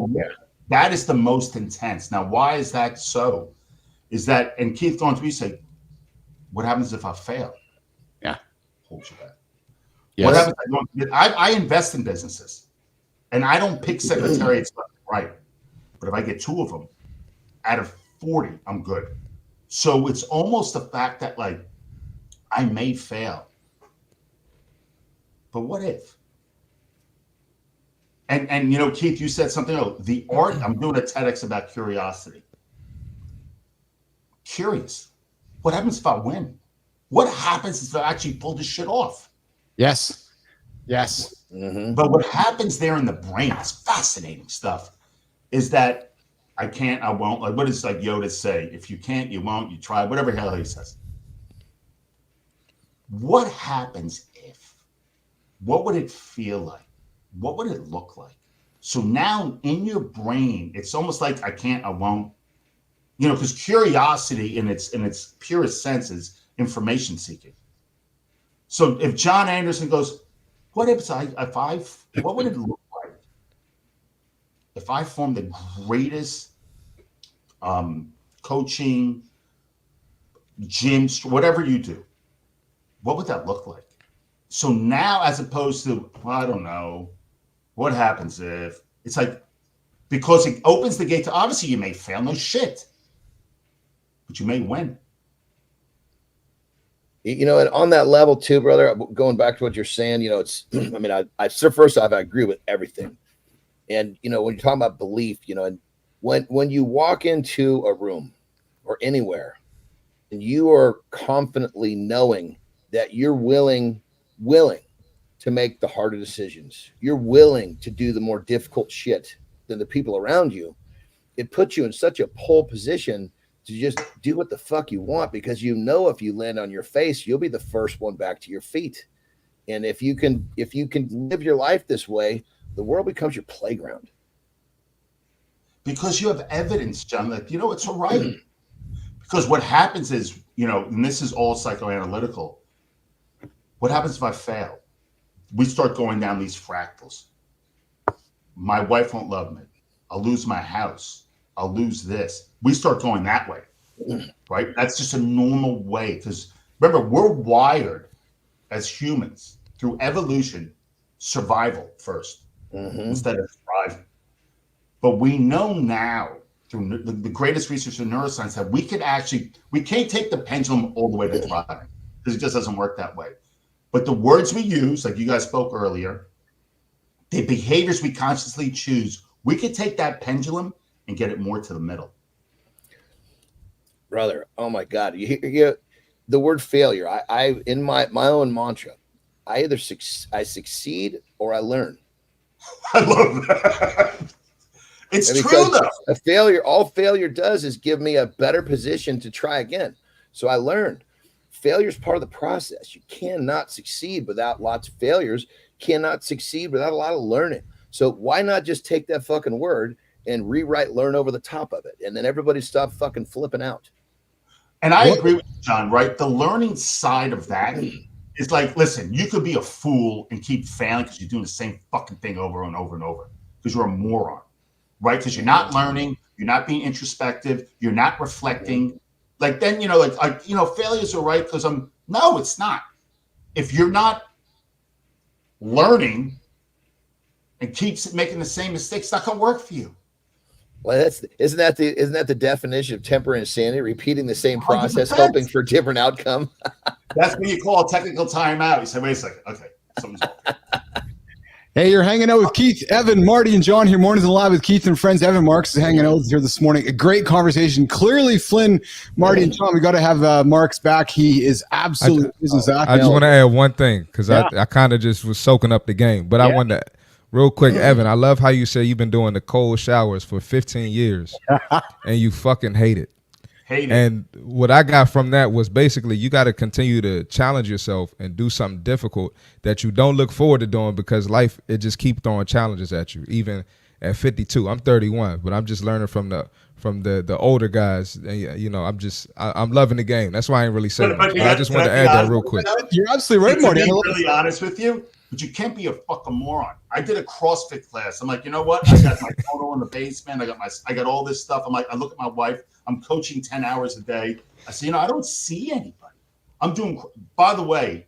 That is the most intense. Now, why is that so? And Keith going to me say, what happens if I fail? Yeah. Hold you back. Yes. What happens? I invest in businesses, and I don't pick secretariats left and right. But if I get 2 of them out of 40, I'm good. So it's almost the fact that, like, I may fail, but what if? And Keith, you said something else. The art. I'm doing a TEDx about curiosity. Curious. What happens if I win? What happens if I actually pull this shit off? Yes. Yes. Mm-hmm. But what happens there in the brain is fascinating stuff. Is that I can't, I won't. Like, what does like Yoda say? If you can't, you won't. You try. Whatever the hell he says. What happens if? What would it feel like? What would it look like? So now in your brain, it's almost like I can't, I won't. Because curiosity in its purest sense is information seeking. So if John Anderson goes, what would it look like if I formed the greatest coaching, gym, whatever you do? What would that look like? So now, as opposed to, well, I don't know, what happens if? It's like, because it opens the gate to, obviously you may fail, no shit, but you may win. And on that level too, brother, going back to what you're saying, it's, I mean, first off, I agree with everything. And, when you're talking about belief, and when you walk into a room or anywhere and you are confidently knowing that you're willing to make the harder decisions, you're willing to do the more difficult shit than the people around you, it puts you in such a pole position to just do what the fuck you want, because if you land on your face, you'll be the first one back to your feet. And if you can live your life this way, the world becomes your playground. Because you have evidence, John, that, it's all right. Because what happens is, and this is all psychoanalytical, what happens if I fail? We start going down these fractals. My wife won't love me. I'll lose my house. I'll lose this. We start going that way, right? That's just a normal way. Because remember, we're wired as humans through evolution, survival first, instead of thriving. But we know now through the greatest research in neuroscience that we can't take the pendulum all the way to thriving, because it just doesn't work that way. But the words we use, like you guys spoke earlier, the behaviors we consciously choose, we could take that pendulum and get it more to the middle. Brother, oh my God. You hear the word failure. I in my own mantra, I either I succeed or I learn. I love that. It's true though. All failure does is give me a better position to try again. So I learned. Failure is part of the process. You cannot succeed without lots of failures. Cannot succeed without a lot of learning. So why not just take that fucking word and learn over the top of it, and then everybody stop fucking flipping out. And I agree with you, John. Right, the learning side of that is like, listen, you could be a fool and keep failing because you're doing the same fucking thing over and over and over because you're a moron, right? Because you're not learning, you're not being introspective, you're not reflecting. Like then, failures are right because no, it's not. If you're not learning and keeps making the same mistakes, it's not going to work for you. Well, isn't that the definition of temporary insanity? Repeating the same process, 100%. Hoping for a different outcome. That's what you call a technical timeout. You say, wait a second, okay, something's wrong. Hey, you're hanging out with Keith, Evan, Marty, and John here. Mornings Alive with Keith and friends. Evan Marks is hanging out here this morning. A great conversation. Clearly, Flynn, Marty, and John, we got to have Marks back. He is absolutely I just want to add one thing because I kind of just was soaking up the game. But I wanted to, real quick, Evan, I love how you say you've been doing the cold showers for 15 years and you fucking hate it. And what I got from that was basically you got to continue to challenge yourself and do something difficult that you don't look forward to doing because life, it just keeps throwing challenges at you. Even at 52, I'm 31, but I'm just learning from the older guys. And, I'm loving the game. That's why I ain't really saying much. But I just wanted to add that real quick. You're absolutely right, Marty. To be really honest with you, but you can't be a fucking moron. I did a CrossFit class. I'm like, you know what? I got my photo in the basement. I got all this stuff. I'm like, I look at my wife. I'm coaching 10 hours a day. I say, I don't see anybody. I'm doing, by the way,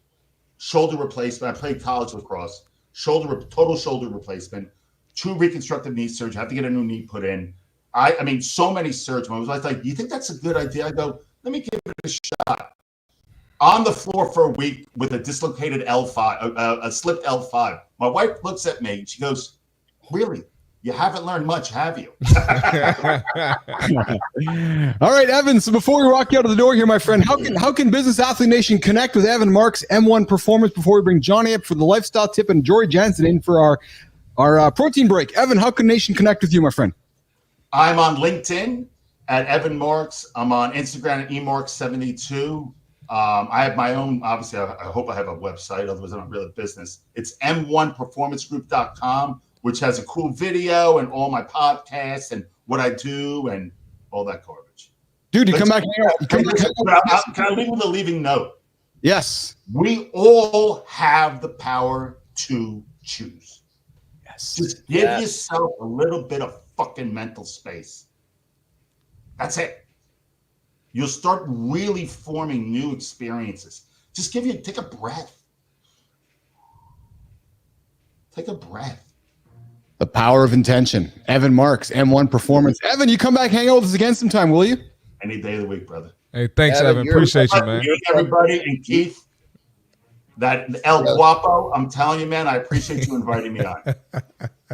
shoulder replacement. I played college lacrosse. Total shoulder replacement. 2 reconstructive knee surgery. I have to get a new knee put in. I mean, so many surgeries. I was like, do you think that's a good idea? I go, let me give it a shot. On the floor for a week with a dislocated L5, a slipped L5. My wife looks at me. She goes, really? You haven't learned much, have you? All right, Evan. So before we walk you out of the door here, my friend, how can Business Athlete Nation connect with Evan Marks, M1 Performance, before we bring Johnny up for the lifestyle tip and Jory Jansen in for our protein break? Evan, how can Nation connect with you, my friend? I'm on LinkedIn at Evan Marks. I'm on Instagram at emarks72. I have my own, obviously, I hope I have a website, otherwise I'm not really a business. It's m1performancegroup.com, which has a cool video and all my podcasts and what I do and all that garbage. Dude, come back here. Can I leave with a leaving note? Yes. We all have the power to choose. Yes. Just give yourself a little bit of fucking mental space. That's it. You'll start really forming new experiences. Just take a breath. Take a breath. The power of intention. Evan Marks, M1 Performance. Evan, you come back, hang out with us again sometime, will you? Any day of the week, brother. Hey, thanks, Evan. Appreciate you, man. Everybody, and Keith, that El Guapo, I'm telling you, man, I appreciate you inviting me on.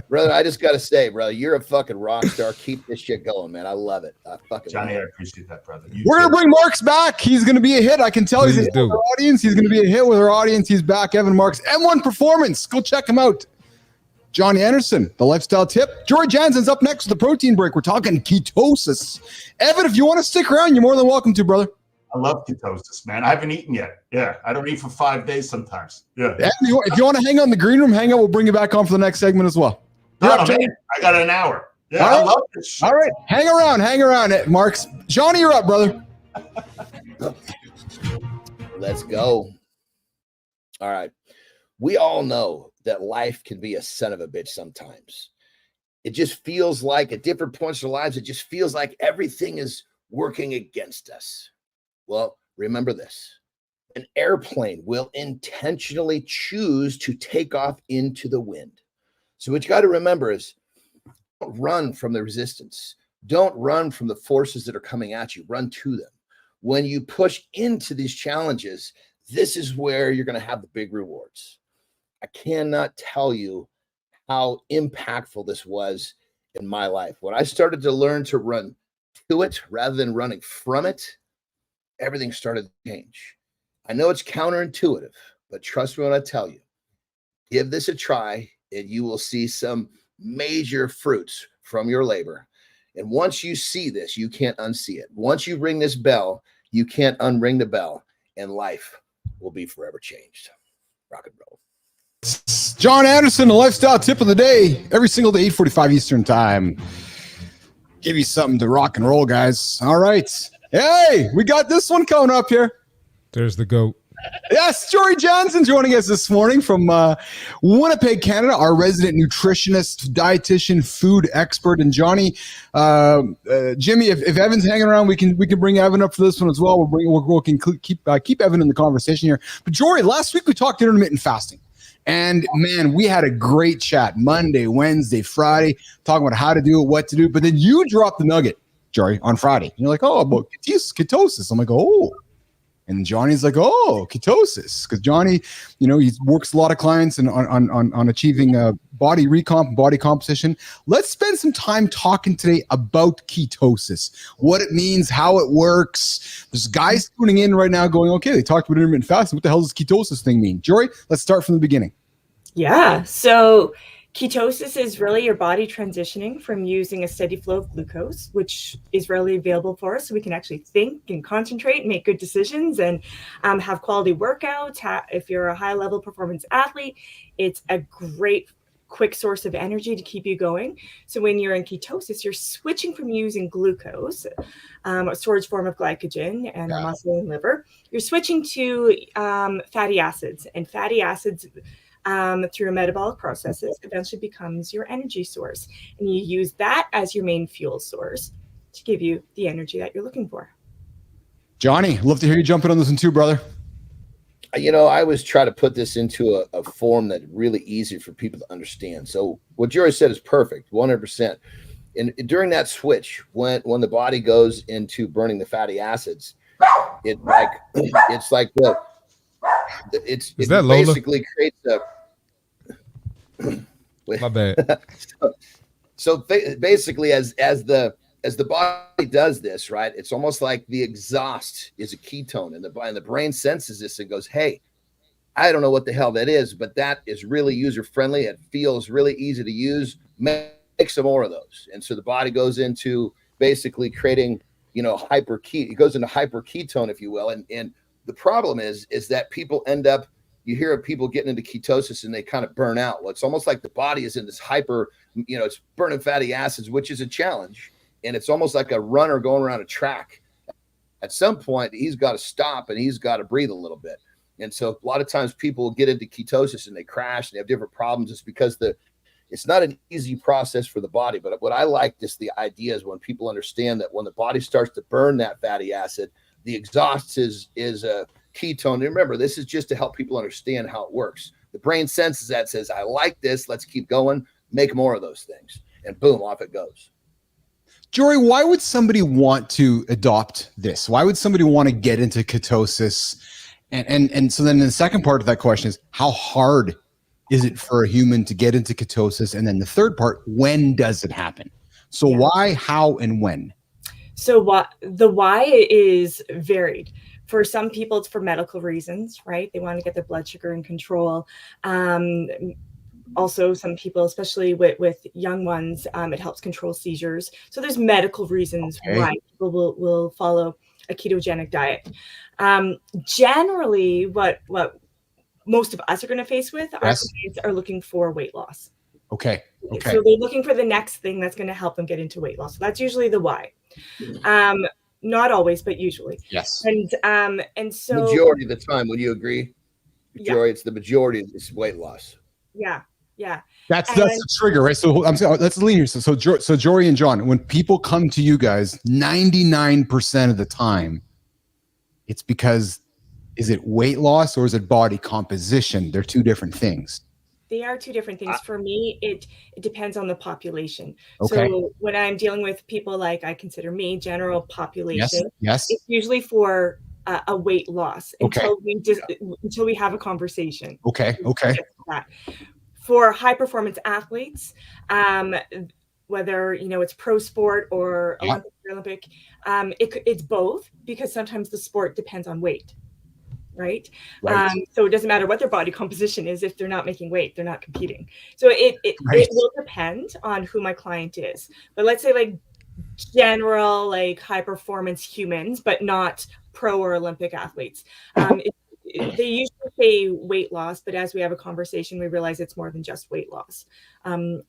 Brother, I just got to say, brother, you're a fucking rock star. Keep this shit going, man. I love it. Johnny, I appreciate that, brother. We're going to bring Marks back. He's going to be a hit. I can tell he's with our audience. He's going to be a hit with our audience. He's back. Evan Marks, M1 Performance. Go check him out. Johnny Anderson, the lifestyle tip. Jory Jansen's up next with the protein break. We're talking ketosis. Evan, if you want to stick around, you're more than welcome to, brother. I love ketosis, man. I haven't eaten yet. Yeah, I don't eat for 5 days sometimes. Yeah. And if you want to hang on in the green room, hang out. We'll bring you back on for the next segment as well. No, man, I got an hour. Yeah, I love this shit. All right, hang around, Marks. Johnny, you're up, brother. Let's go. All right. We all know that life can be a son of a bitch sometimes. It just feels like at different points in our lives, it just feels like everything is working against us. Well, remember this. An airplane will intentionally choose to take off into the wind. So what you got to remember is don't run from the resistance. Don't run from the forces that are coming at you. Run to them. When you push into these challenges, this is where you're going to have the big rewards. I cannot tell you how impactful this was in my life. When I started to learn to run to it rather than running from it, everything started to change. I know it's counterintuitive, but trust me when I tell you, give this a try and you will see some major fruits from your labor. And once you see this, you can't unsee it. Once you ring this bell, you can't unring the bell, and life will be forever changed. Rock and roll. John Anderson, the lifestyle tip of the day, every single day, 8:45 Eastern time. Give you something to rock and roll, guys. All right. Hey, we got this one coming up here. There's the GOAT. Yes, Jory Johnson joining us this morning from Winnipeg, Canada, our resident nutritionist, dietitian, food expert. And Johnny, Jimmy, if Evan's hanging around, we can bring Evan up for this one as well. We'll keep Evan in the conversation here. But Jory, last week we talked intermittent fasting. And man, we had a great chat Monday, Wednesday, Friday, talking about how to do it, what to do. But then you dropped the nugget, Jory, on Friday. And you're like, oh, about ketosis. I'm like, oh. And Johnny's like, oh, ketosis. Because Johnny, he works a lot of clients and on achieving body recomp, body composition. Let's spend some time talking today about ketosis, what it means, how it works. There's guys tuning in right now going, okay, they talked about intermittent fasting. What the hell does ketosis thing mean? Jory, let's start from the beginning. Yeah. So ketosis is really your body transitioning from using a steady flow of glucose, which is readily available for us, so we can actually think and concentrate, make good decisions, and have quality workouts. If you're a high-level performance athlete, it's a great quick source of energy to keep you going. So when you're in ketosis, you're switching from using glucose, a storage form of glycogen and our muscle and liver. You're switching to fatty acids, and fatty acids through metabolic processes eventually becomes your energy source, and you use that as your main fuel source to give you the energy that you're looking for. Johnny, love to hear you jumping on this one too, brother. I always try to put this into a form that's really easy for people to understand. So what Jory said is perfect, 100%. And during that switch, when the body goes into burning the fatty acids, it basically creates a. My bad. So basically, as the body does this, right, it's almost like the exhaust is a ketone, and the brain senses this and goes, "Hey, I don't know what the hell that is, but that is really user friendly. It feels really easy to use. Make some more of those." And so the body goes into basically creating, it goes into hyperketone, if you will, and the problem is that people end up, you hear of people getting into ketosis and they kind of burn out. Well, it's almost like the body is in this it's burning fatty acids, which is a challenge. And it's almost like a runner going around a track. At some point, he's got to stop and he's got to breathe a little bit. And so a lot of times people get into ketosis and they crash and they have different problems. It's because it's not an easy process for the body. But what I like is the idea is when people understand that when the body starts to burn that fatty acid, the exhaust is a ketone. And remember, this is just to help people understand how it works. The brain senses that, says, I like this. Let's keep going. Make more of those things. And boom, off it goes. Jory, why would somebody want to adopt this? Why would somebody want to get into ketosis? And so then the second part of that question is, how hard is it for a human to get into ketosis? And then the third part, when does it happen? So why, how, and when? So the why is varied. For some people, it's for medical reasons, right? They want to get their blood sugar in control. Also, some people, especially with young ones, it helps control seizures. So there's medical reasons why people will follow a ketogenic diet. Generally, what most of us are going to face with, our clients are looking for weight loss. Okay. So they're looking for the next thing that's going to help them get into weight loss. So that's usually the why. Not always, but usually. Yes. And so majority of the time, would you agree, Joy? It's the majority is weight loss. Yeah. That's the trigger, right? So I'm saying, let's lean here. So Jory and John, when people come to you guys, 99% of the time, it's because, is it weight loss or is it body composition? They're two different things. They are two different things. For me, it depends on the population. Okay. So when I'm dealing with people like I consider me, general population, yes. it's usually for a weight loss until we have a conversation. Okay. For high performance athletes, whether it's pro sport or Olympic, it's both, because sometimes the sport depends on weight. Right. So it doesn't matter what their body composition is. If they're not making weight, they're not competing. So it will depend on who my client is. But let's say like general, like high performance humans, but not pro or Olympic athletes. They usually say weight loss, but as we have a conversation, we realize it's more than just weight loss,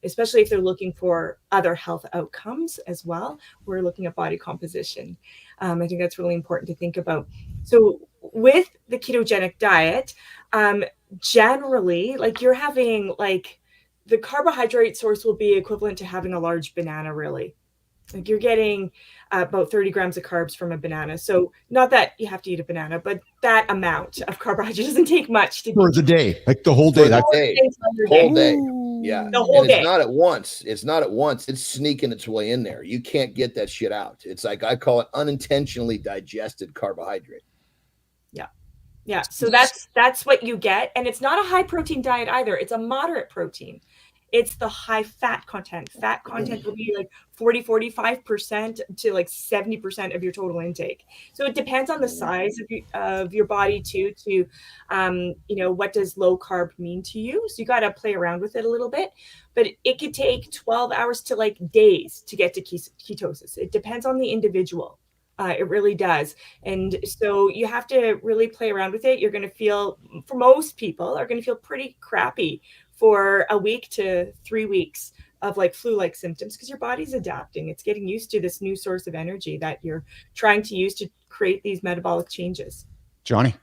especially if they're looking for other health outcomes as well. We're looking at body composition. I think that's really important to think about. So with the ketogenic diet, generally, like you're having like the carbohydrate source will be equivalent to having a large banana, really. Like you're getting about 30 grams of carbs from a banana. So not that you have to eat a banana, but that amount of carbohydrate doesn't take much to for the day, like the whole day. Whole day. Yeah. The whole day. It's not at once. It's sneaking its way in there. You can't get that shit out. It's like, I call it unintentionally digested carbohydrate. Yeah. So that's what you get. And it's not a high protein diet either. It's a moderate protein. It's the high fat content. Fat content will be like 45% to like 70% of your total intake. So it depends on the size of your body too, to, what does low carb mean to you? So you got to play around with it a little bit, but it could take 12 hours to like days to get to ketosis. It depends on the individual. It really does. And so you have to really play around with it. You're going to feel, for most people, are going to feel pretty crappy for a week to 3 weeks of like flu-like symptoms, because your body's adapting. It's getting used to this new source of energy that you're trying to use to create these metabolic changes. Johnny?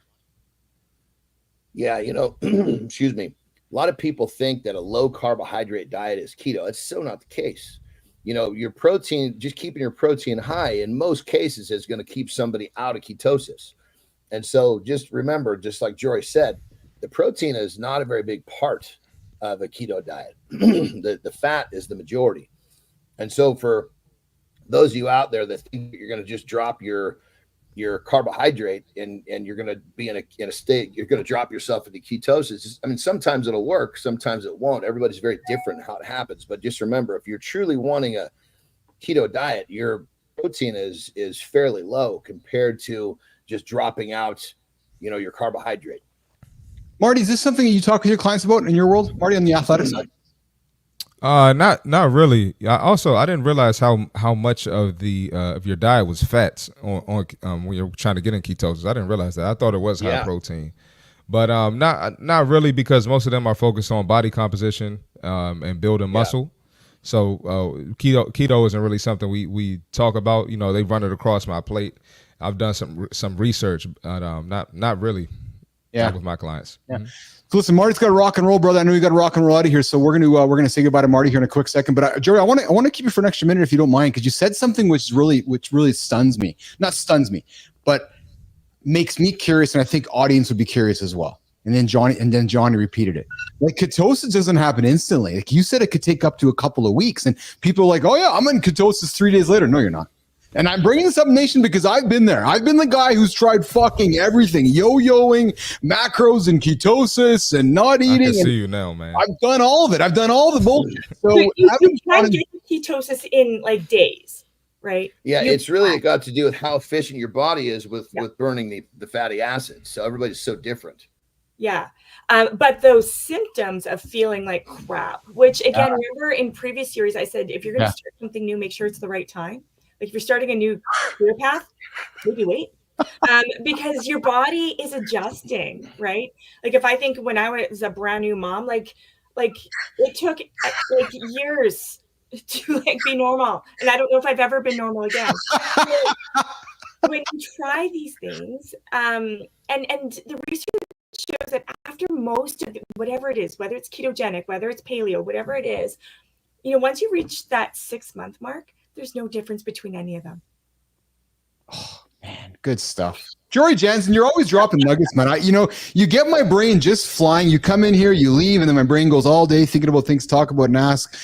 Yeah, excuse me. A lot of people think that a low carbohydrate diet is keto. It's so not the case. Your protein, just keeping your protein high in most cases is going to keep somebody out of ketosis. And so just remember, just like Jory said, the protein is not a very big part of a keto diet. The fat is the majority. And so for those of you out there that think you're going to just drop your carbohydrate and you're going to be in a state, you're going to drop yourself into ketosis. I mean, sometimes it'll work, sometimes it won't. Everybody's very different how it happens. But just remember, if you're truly wanting a keto diet, your protein is fairly low compared to just dropping out, your carbohydrate. Marty, is this something that you talk with your clients about in your world, Marty, on the athletic side? Not really. I didn't realize how much of your diet was fats on when you're trying to get in ketosis. I didn't realize that. I thought it was high protein, but not really, because most of them are focused on body composition and building muscle. So keto isn't really something we talk about. They run it across my plate. I've done some research, but not really. Not with my clients. Yeah. So listen, Marty's got to rock and roll, brother. I know you got to rock and roll out of here. So we're gonna say goodbye to Marty here in a quick second. But Joey, I want to keep you for an extra minute if you don't mind, because you said something which really stuns me. Not stuns me, but makes me curious, and I think audience would be curious as well. And then Johnny repeated it. Like, ketosis doesn't happen instantly. Like you said, it could take up to a couple of weeks, and people are like, "Oh yeah, I'm in ketosis 3 days later." No, you're not. And I'm bringing this up, Nation, because I've been there. I've been the guy who's tried fucking everything, yo-yoing, macros and ketosis and not eating. I can see you now, man. I've done all of it. I've done all the bullshit. So you can get ketosis in like days, right? Yeah, it's really got to do with how efficient your body is with burning the fatty acids. So everybody's so different. Yeah. But those symptoms of feeling like crap, which again, remember in previous series, I said, if you're going to start something new, make sure it's the right time. Like if you're starting a new career path, maybe wait. Because your body is adjusting, right? Like if I think when I was a brand new mom, like it took like years to like be normal. And I don't know if I've ever been normal again. When you try these things, and the research shows that after most of whatever it is, whether it's ketogenic, whether it's paleo, whatever it is, once you reach that 6-month mark, there's no difference between any of them. Oh man, good stuff. Jory Jansen, you're always dropping nuggets, man. You get my brain just flying. You come in here, you leave, and then my brain goes all day thinking about things to talk about and ask.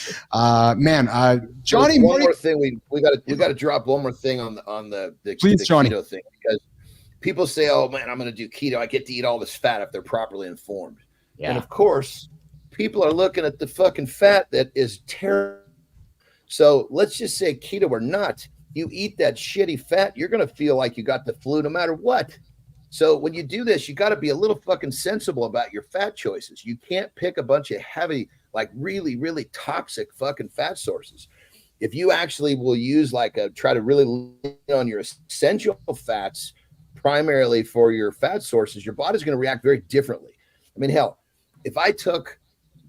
Johnny, one more thing we got to drop one more thing on the keto thing, because people say, "Oh man, I'm going to do keto. I get to eat all this fat if they're properly informed." Yeah. And of course, people are looking at the fucking fat that is terrible. So let's just say keto or not, you eat that shitty fat, you're going to feel like you got the flu no matter what. So when you do this, you got to be a little fucking sensible about your fat choices. You can't pick a bunch of heavy, like really, really toxic fucking fat sources. If you actually will use try to really lean on your essential fats primarily for your fat sources, your body's going to react very differently. I mean, hell, if I took,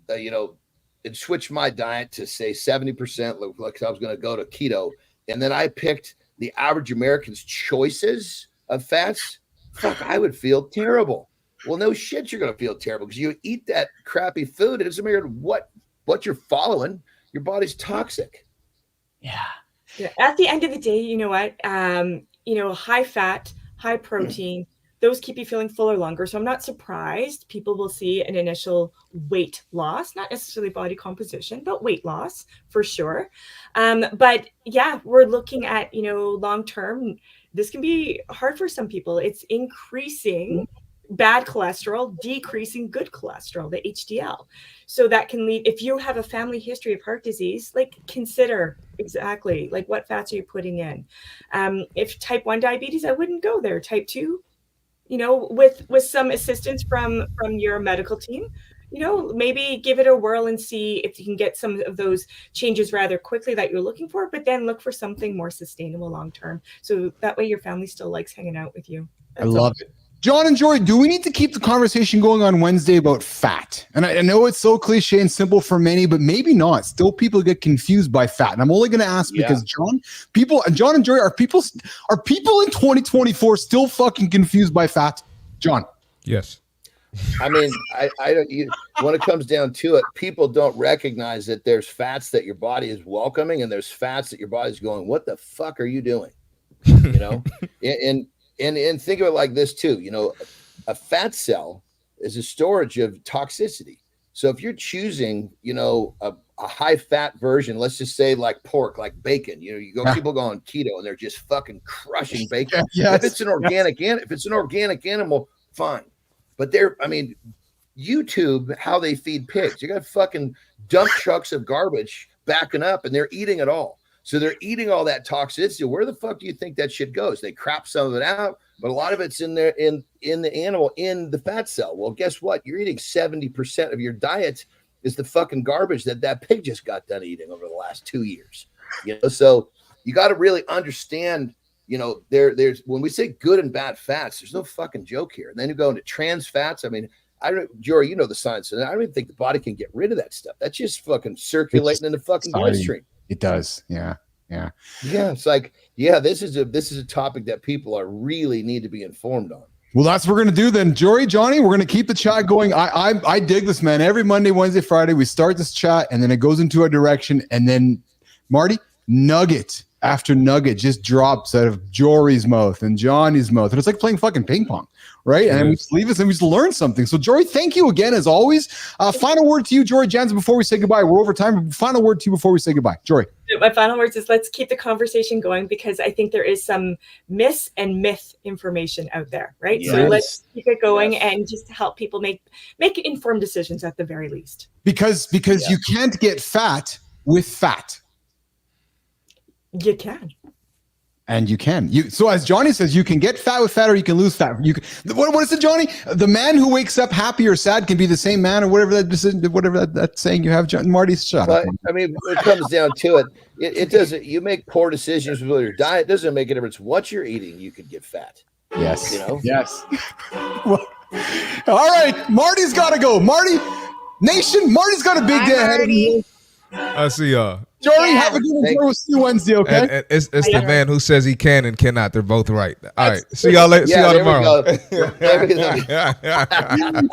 and switched my diet to say 70%, like I was going to go to keto, and then I picked the average American's choices of fats, fuck, I would feel terrible. Well, no shit, you're going to feel terrible because you eat that crappy food. It doesn't matter what you're following. Your body's toxic. Yeah. At the end of the day, you know what? High fat, high protein, those keep you feeling fuller longer. So I'm not surprised people will see an initial weight loss, not necessarily body composition, but weight loss for sure. But yeah, we're looking at, long-term, this can be hard for some people. It's increasing bad cholesterol, decreasing good cholesterol, the HDL. So that can lead, if you have a family history of heart disease, consider exactly what fats are you putting in. If type 1 diabetes, I wouldn't go there. Type 2, with some assistance from your medical team, maybe give it a whirl and see if you can get some of those changes rather quickly that you're looking for, but then look for something more sustainable long-term. So that way your family still likes hanging out with you. I love it. John and Jory, do we need to keep the conversation going on Wednesday about fat? And I know it's so cliche and simple for many, but maybe not. Still, people get confused by fat. And I'm only going to ask because John and Jory, are people in 2024 still fucking confused by fat? John? Yes. I mean, when it comes down to it, people don't recognize that there's fats that your body is welcoming and there's fats that your body's going, what the fuck are you doing? And think of it like this too, a fat cell is a storage of toxicity. So if you're choosing, a high fat version, let's just say like pork, like bacon, people go on keto and they're just fucking crushing bacon. If it's an organic animal, fine. But YouTube, how they feed pigs, you got fucking dump trucks of garbage backing up and they're eating it all. So they're eating all that toxicity. Where the fuck do you think that shit goes? They crap some of it out, but a lot of it's in there in the animal, in the fat cell. Well, guess what? You're eating 70% of your diet is the fucking garbage that pig just got done eating over the last 2 years. So you got to really understand, there's when we say good and bad fats, there's no fucking joke here. And then you go into trans fats. I mean, Jory, the science, and I don't even think the body can get rid of that stuff. That's just fucking circulating in the fucking bloodstream. It does. Yeah. It's like, this is a topic that people really need to be informed on. Well, that's what we're going to do then. Jory, Johnny, we're going to keep the chat going. I dig this, man. Every Monday, Wednesday, Friday, we start this chat and then it goes into a direction. And then Marty, nugget after nugget just drops out of Jory's mouth and Johnny's mouth. And it's like playing fucking ping pong, right? And then we just leave us and we just learn something. So Jory, thank you again, as always. Final word to you, Jory Jansen, before we say goodbye. We're over time. Final word to you before we say goodbye. Jory. My final words is let's keep the conversation going because I think there is some myth information out there, right? Yes. So let's keep it going and just help people make informed decisions at the very least. Because you can't get fat with fat. You can. And you can. So as Johnny says, you can get fat with fat, or you can lose fat. What is it, Johnny? The man who wakes up happy or sad can be the same man, or whatever that saying you have, John. Marty, shut up. I mean, when it comes down to it, it doesn't. You make poor decisions with your diet. It doesn't make a difference what you're eating. You could get fat. Yes. You know. Yes. Well, all right, Marty's got to go. Marty's got a big day ahead of him. I see y'all. Jory, have a good one. We'll see you Wednesday, okay? And it's the man who says he can and cannot. They're both right. All right. See y'all later. See y'all tomorrow.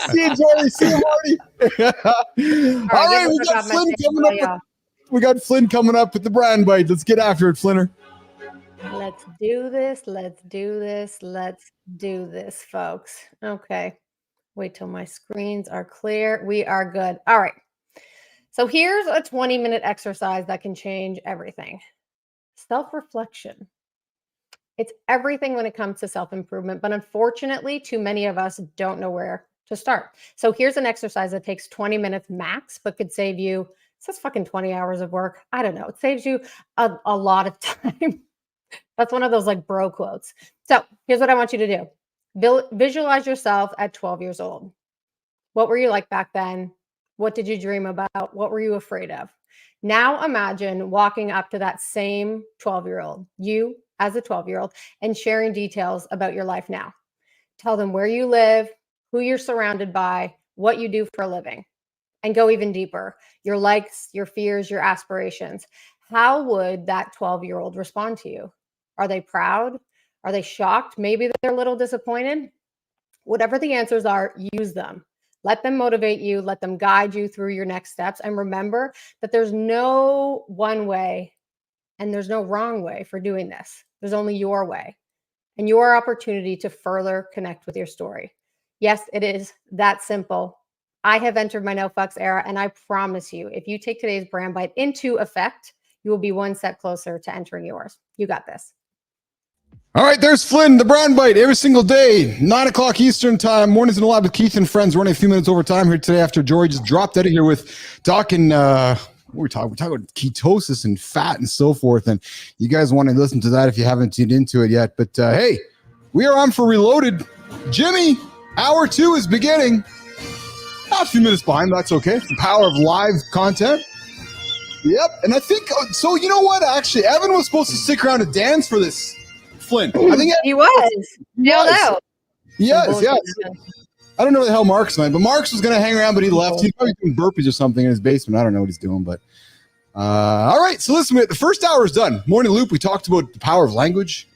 See you, Jory. See you, Marty. All right, we got Flynn coming up. We got Flynn coming up with the brand bite. Let's get after it, Flinner. Let's do this. Let's do this. Let's do this, folks. Okay. Wait till my screens are clear. We are good. All right. So here's a 20-minute exercise that can change everything. Self-reflection. It's everything when it comes to self-improvement, but unfortunately, too many of us don't know where to start. So here's an exercise that takes 20 minutes max, but could save you, it says fucking 20 hours of work. I don't know. It saves you a lot of time. That's one of those like bro quotes. So here's what I want you to do. Visualize yourself at 12 years old. What were you like back then? What did you dream about? What were you afraid of? Now imagine walking up to that same 12-year-old, you as a 12-year-old, and sharing details about your life now. Tell them where you live, who you're surrounded by, what you do for a living, and go even deeper. Your likes, your fears, your aspirations. How would that 12-year-old respond to you? Are they proud? Are they shocked? Maybe they're a little disappointed. Whatever the answers are, use them. Let them motivate you. Let them guide you through your next steps. And remember that there's no one way and there's no wrong way for doing this. There's only your way and your opportunity to further connect with your story. Yes, it is that simple. I have entered my no fucks era, and I promise you, if you take today's brand bite into effect, you will be one step closer to entering yours. You got this. All right, there's Flynn, the brand bite, every single day, 9 o'clock Eastern time, mornings in the lab with Keith and friends. We're running a few minutes over time here today after Jory just dropped out of here with talking, we're talking about ketosis and fat and so forth. And you guys want to listen to that if you haven't tuned into it yet. But hey, we are on for Reloaded. Jimmy, hour 2 is beginning. Not a few minutes behind, that's okay. It's the power of live content. Yep, and I think, so you know what, actually, Evan was supposed to stick around to dance for this. Flynn. I think he was. No. Yes. I don't know where the hell Mark's went, but Mark's was going to hang around, but he left. He's probably doing burpees or something in his basement. I don't know what he's doing, but all right. So listen, the first hour is done. Morning Loop. We talked about the power of language.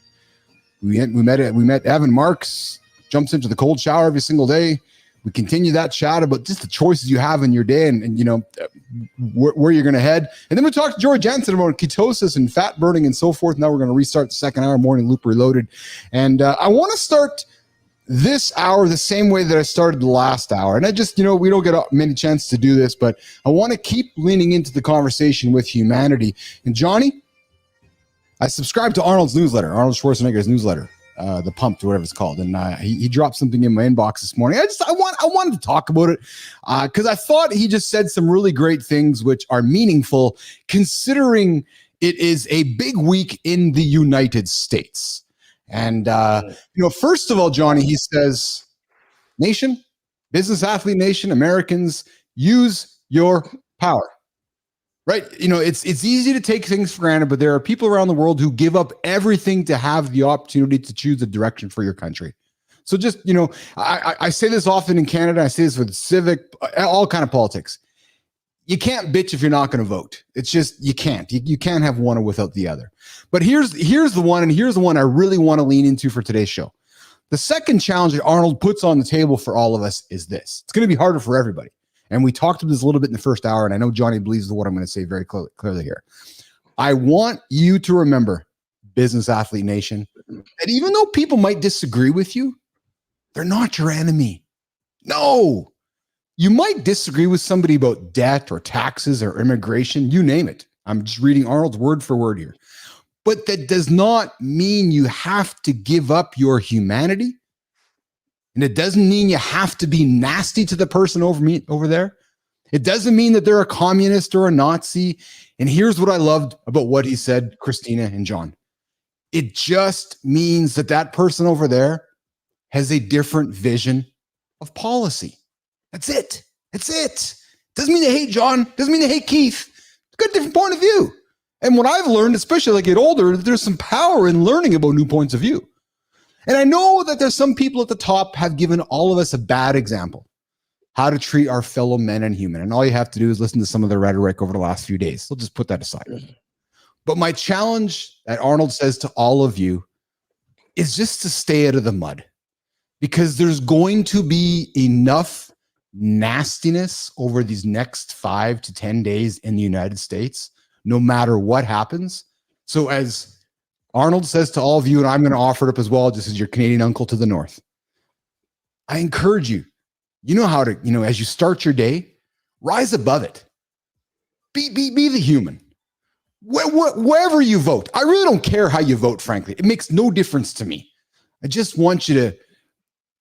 We met Evan Marks. Jumps into the cold shower every single day. We continue that chat about just the choices you have in your day and you know, where you're going to head. And then we talked to George Jensen about ketosis and fat burning and so forth. Now we're going to restart the second hour, Morning Loop Reloaded. And I want to start this hour the same way that I started the last hour. And I just, you know, we don't get many chances to do this, but I want to keep leaning into the conversation with humanity. And Johnny, I subscribe to Arnold Schwarzenegger's newsletter. The Pumped, or whatever it's called, and he dropped something in my inbox this morning. I wanted to talk about it because I thought he just said some really great things which are meaningful, considering it is a big week in the United States. And you know, first of all, Johnny, he says, "Nation, business athlete nation, Americans, use your power." Right. You know, it's easy to take things for granted, but there are people around the world who give up everything to have the opportunity to choose a direction for your country. So just, you know, I say this often in Canada. I say this with civic, all kind of politics. You can't bitch if you're not going to vote. It's just, you can't. You can't have one without the other. But here's the one, and here's the one I really want to lean into for today's show. The second challenge that Arnold puts on the table for all of us is this. It's going to be harder for everybody. And we talked about this a little bit in the first hour, and I know Johnny believes what I'm going to say very clearly here. I want you to remember, business athlete nation, that even though people might disagree with you, they're not your enemy. No. You might disagree with somebody about debt or taxes or immigration, you name it. I'm just reading Arnold's word for word here. But that does not mean you have to give up your humanity. And it doesn't mean you have to be nasty to the person over there. It doesn't mean that they're a communist or a Nazi. And here's what I loved about what he said, Christina and John. It just means that that person over there has a different vision of policy. That's it. That's it. Doesn't mean they hate John. Doesn't mean they hate Keith. Got a different point of view. And what I've learned, especially as I get older, there's some power in learning about new points of view. And I know that there's some people at the top have given all of us a bad example, how to treat our fellow men and human. And all you have to do is listen to some of the rhetoric over the last few days. So just put that aside. But my challenge that Arnold says to all of you is just to stay out of the mud, because there's going to be enough nastiness over these next 5 to 10 days in the United States, no matter what happens. So as Arnold says to all of you, and I'm going to offer it up as well, just as your Canadian uncle to the north, I encourage you, you know how to, as you start your day, rise above it. Be the human. Wherever you vote, I really don't care how you vote, frankly. It makes no difference to me. I just want you to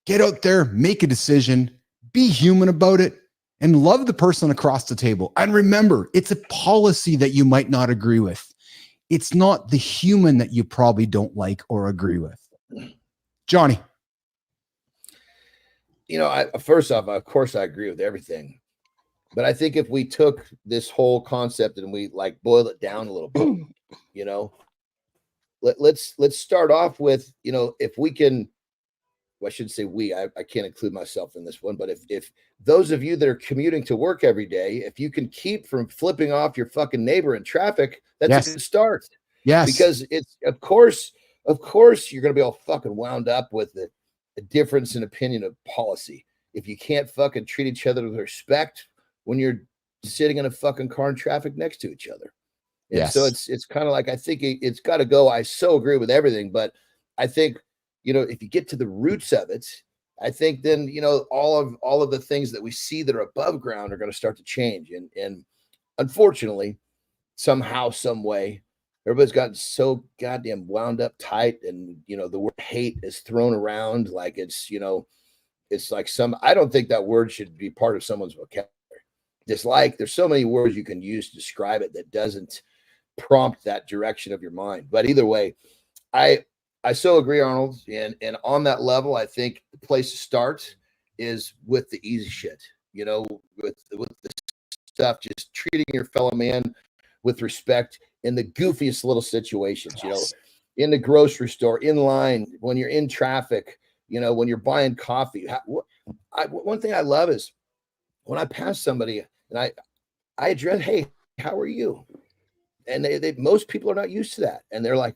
get out there, make a decision, be human about it, and love the person across the table. And remember, it's a policy that you might not agree with. It's not the human that you probably don't like or agree with. Johnny. First off, of course, I agree with everything. But I think if we took this whole concept and we boil it down a little bit, let's start off with, if we can, well, I shouldn't say we, I can't include myself in this one, but if those of you that are commuting to work every day, if you can keep from flipping off your fucking neighbor in traffic, that's a good start. Yes. Because it's, of course, you're going to be all fucking wound up with a difference in opinion of policy. If you can't fucking treat each other with respect when you're sitting in a fucking car in traffic next to eeach other. And yes. So it's kind of like, I think it's got to go. I so agree with everything, but I think, if you get to the roots of it, I think then, all of the things that we see that are above ground are going to start to change. And unfortunately, somehow, some way, everybody's gotten so goddamn wound up tight. And, the word hate is thrown around like it's like I don't think that word should be part of someone's vocabulary. Dislike, there's so many words you can use to describe it that doesn't prompt that direction of your mind. But either way, I so agree, Arnold. And on that level, I think the place to start is with the easy shit, with the stuff, just treating your fellow man with respect in the goofiest little situations, in the grocery store, in line, when you're in traffic, when you're buying coffee. One thing I love is when I pass somebody and I address, hey, how are you? And they most people are not used to that. And they're like,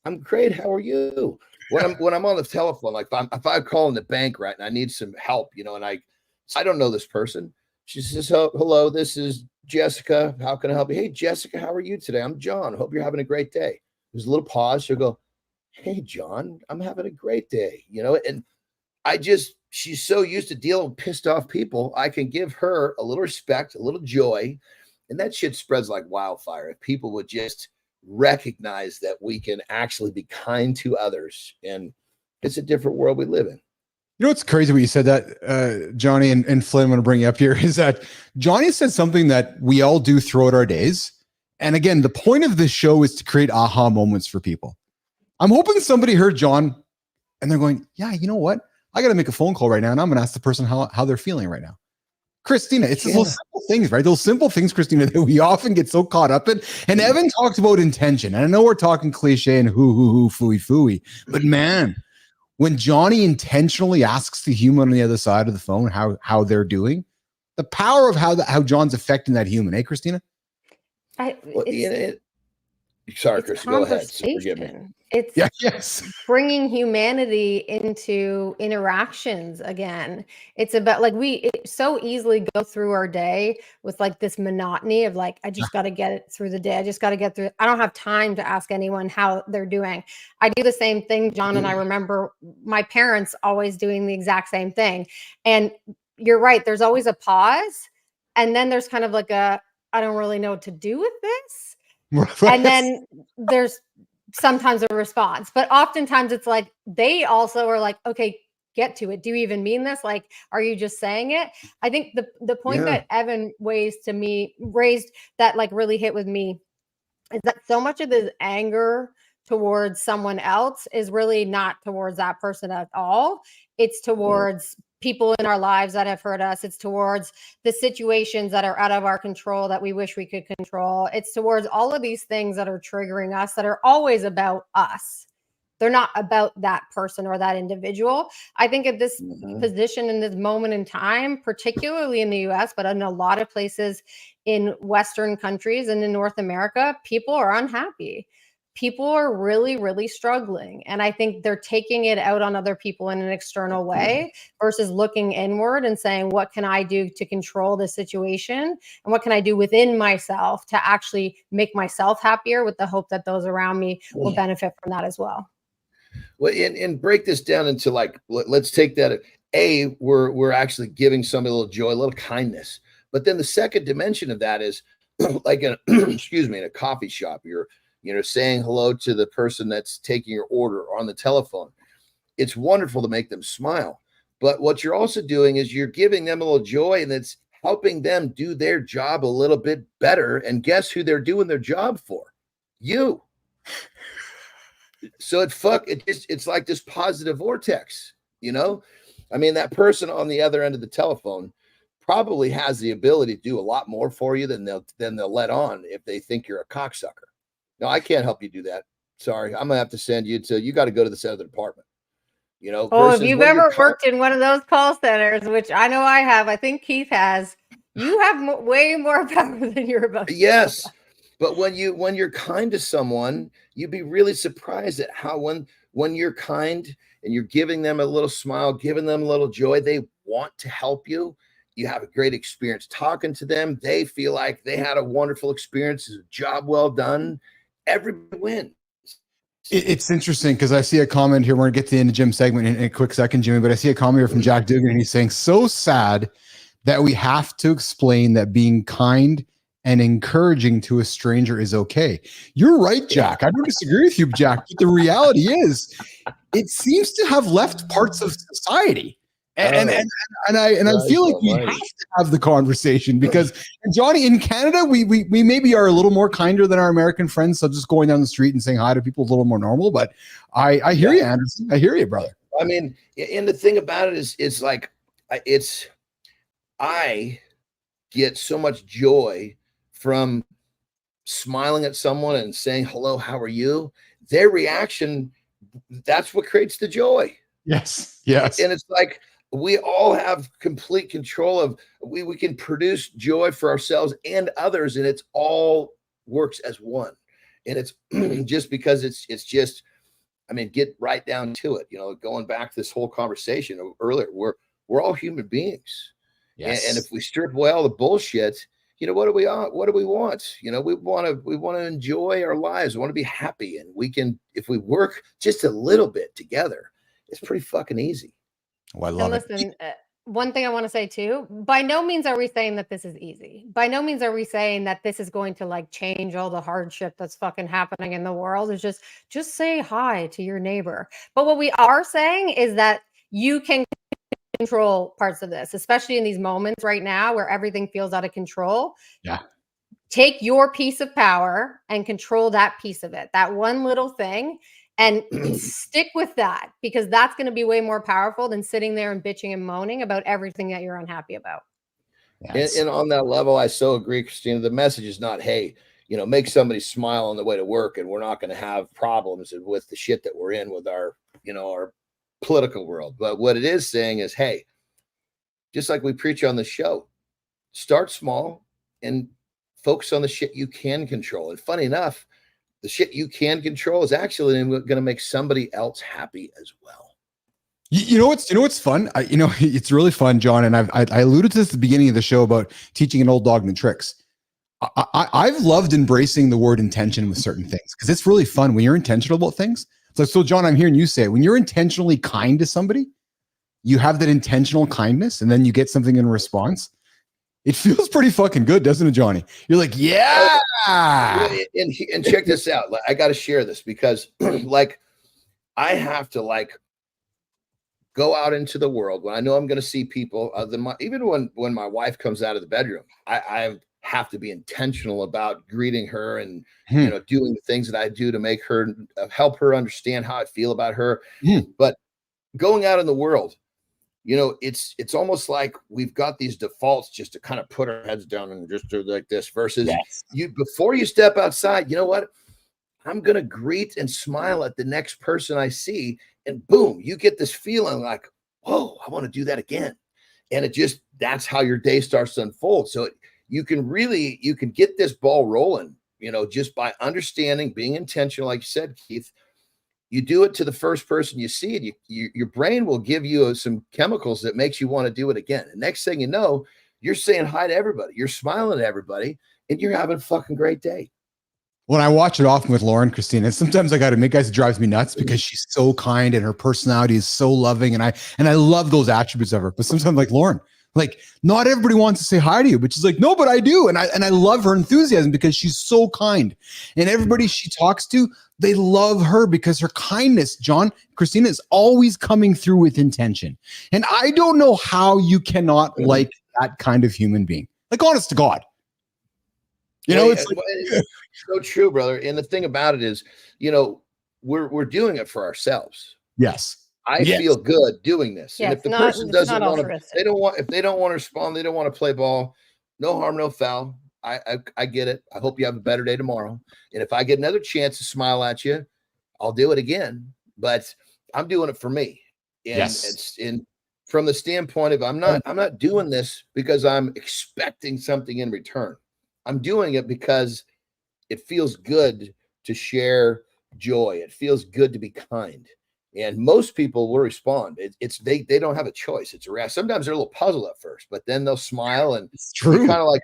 I'm great. How are you? When I'm on the telephone, like if I call in the bank, right, and I need some help, and I don't know this person. She says, hello, this is Jessica. How can I help you? Hey, Jessica, how are you today? I'm John. Hope you're having a great day. There's a little pause. She'll go, hey, John, I'm having a great day. And she's so used to dealing with pissed off people. I can give her a little respect, a little joy. And that shit spreads like wildfire. If people would just recognize that we can actually be kind to others, and it's a different world we live in. What's crazy when you said that, Johnny and Flynn, I'm going to bring you up here, is that Johnny said something that we all do throughout our days. And again, the point of this show is to create aha moments for people. I'm hoping somebody heard John and they're going, yeah, you know what? I got to make a phone call right now and I'm going to ask the person how they're feeling right now. Christina, it's those simple things, right? Those simple things, Christina, that we often get so caught up in. And Evan talked about intention. And I know we're talking cliche and fooey. But man, when Johnny intentionally asks the human on the other side of the phone how they're doing, the power of how John's affecting that human, eh, Christina? Sorry, Chris, go ahead. So forgive me. It's bringing humanity into interactions again. It's about we so easily go through our day with this monotony of I just got to get it through the day. I just got to get through. I don't have time to ask anyone how they're doing. I do the same thing, John, and I remember my parents always doing the exact same thing. And you're right. There's always a pause. And then there's kind of I don't really know what to do with this. And then there's sometimes a response, but oftentimes it's they also are okay, get to it. Do you even mean this? Are you just saying it? I think the point that Evan raised that really hit with me is that so much of this anger towards someone else is really not towards that person at all. It's towards people in our lives that have hurt us. It's towards the situations that are out of our control that we wish we could control. It's towards all of these things that are triggering us that are always about us. They're not about that person or that individual. I think at this position, in this moment in time, particularly in the US, but in a lot of places in Western countries and in North America, people are unhappy. People are really, really struggling. And I think they're taking it out on other people in an external way versus looking inward and saying, what can I do to control the situation? And what can I do within myself to actually make myself happier, with the hope that those around me will benefit from that as well. Well, and break this down into, like, let's take that. We're actually giving somebody a little joy, a little kindness. But then the second dimension of that is like in a coffee shop, you're saying hello to the person that's taking your order on the telephone. It's wonderful to make them smile. But what you're also doing is you're giving them a little joy, and it's helping them do their job a little bit better. And guess who they're doing their job for? You. So it's like this positive vortex, I mean, that person on the other end of the telephone probably has the ability to do a lot more for you than they'll let on if they think you're a cocksucker. No, I can't help you do that. Sorry. I'm gonna have to send you you got to go to this other department. If you've ever worked in one of those call centers, which I know I have, I think Keith has, you have way more power than you're about to. Yes. But when you're kind to someone, you'd be really surprised at how when you're kind and you're giving them a little smile, giving them a little joy, they want to help you. You have a great experience talking to them. They feel like they had a wonderful experience, a job well done. Everybody wins. It's interesting because I see a comment here. We're going to get to the end of Jim's segment in a quick second, Jimmy, but I see a comment here from Jack Dugan, and he's saying, so sad that we have to explain that being kind and encouraging to a stranger is okay. You're right, Jack. I don't disagree with you, Jack. But the reality is, it seems to have left parts of society. And I feel like we have to have the conversation because, Johnny, in Canada, we maybe are a little more kinder than our American friends. So just going down the street and saying hi to people is a little more normal. But I hear you, Anderson. I hear you, brother. I mean, and the thing about it is, it's like, I get so much joy from smiling at someone and saying, hello, how are you? Their reaction, that's what creates the joy. Yes. Yes. And it's like, we all have complete control of, we can produce joy for ourselves and others, and it's all works as one. And it's just because it's just, I mean, get right down to it, going back to this whole conversation earlier, we're all human beings. Yes. And if we strip away all the bullshit, what do we want? We want to enjoy our lives. We want to be happy. And we can, if we work just a little bit together, it's pretty fucking easy. Oh, I love it. One thing I want to say too, by no means are we saying that this is easy. By no means are we saying that this is going to like change all the hardship that's fucking happening in the world. It's just say hi to your neighbor. But what we are saying is that you can control parts of this, especially in these moments right now where everything feels out of control. Yeah. Take your piece of power and control that piece of it, that one little thing, and stick with that, because that's going to be way more powerful than sitting there and bitching and moaning about everything that you're unhappy about. Yes. And on that level, I so agree, Christina. The message is not, hey, make somebody smile on the way to work and we're not going to have problems with the shit that we're in with our political world. But what it is saying is, hey, just like we preach on the show, start small and focus on the shit you can control. And funny enough, the shit you can control is actually going to make somebody else happy as well. What's fun? It's really fun, John. And I alluded to this at the beginning of the show about teaching an old dog new tricks. I've loved embracing the word intention with certain things because it's really fun when you're intentional about things. So John, I'm hearing you say it. When you're intentionally kind to somebody, you have that intentional kindness, and then you get something in response. It feels pretty fucking good, doesn't it, Johnny? You're like, yeah. And check this out. I got to share this because, I have to go out into the world when I know I'm going to see people. Even when my wife comes out of the bedroom, I have to be intentional about greeting her and you know, doing the things that I do to make her help her understand how I feel about her. But going out in the world, you know, it's almost like we've got these defaults just to kind of put our heads down and just do like this versus you before you step outside, you know what? I'm going to greet and smile at the next person I see, and boom, you get this feeling like, whoa, I want to do that again. And it just, that's how your day starts to unfold. So you can get this ball rolling, you know, just by understanding, being intentional. Like you said, Keith, you do it to the first person you see it. Your brain will give you some chemicals that makes you want to do it again. And next thing you know, you're saying hi to everybody. You're smiling at everybody and you're having a fucking great day. When I watch it often with Lauren, Christina, sometimes I got to make guys, it drives me nuts because she's so kind and her personality is so loving. And I love those attributes of her, but sometimes like Lauren, like not everybody wants to say hi to you, but she's like, no, but I do. And I love her enthusiasm because she's so kind, and everybody she talks to, they love her because her kindness, John, Christina, is always coming through with intention. And I don't know how you cannot like that kind of human being. Like, honest to God. You know, it's so true, brother. And the thing about it is, you know, we're doing it for ourselves. Yes. I feel good doing this. Yeah, and if the person doesn't want to, if they don't want to respond, they don't want to play ball, no harm, no foul. I get it. I hope you have a better day tomorrow. And if I get another chance to smile at you, I'll do it again. But I'm doing it for me. And it's from the standpoint of I'm not doing this because I'm expecting something in return. I'm doing it because it feels good to share joy. It feels good to be kind. And most people will respond. They don't have a choice. It's a reaction. Sometimes they're a little puzzled at first, but then they'll smile and it's true. Kind of like,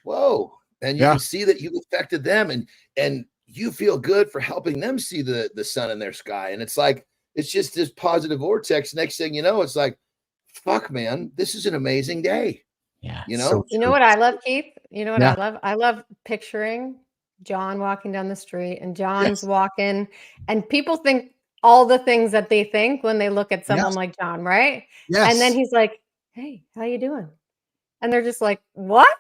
whoa. And you can see that you affected them and you feel good for helping them see the sun in their sky. And it's like, it's just this positive vortex. Next thing you know, it's like, fuck, man, this is an amazing day. Yeah. You know, you know what I love, Keith? You know what I love? I love picturing John walking down the street and John's walking, and people think all the things that they think when they look at someone like John, right? Yes. And then he's like, hey, how you doing? And they're just like, what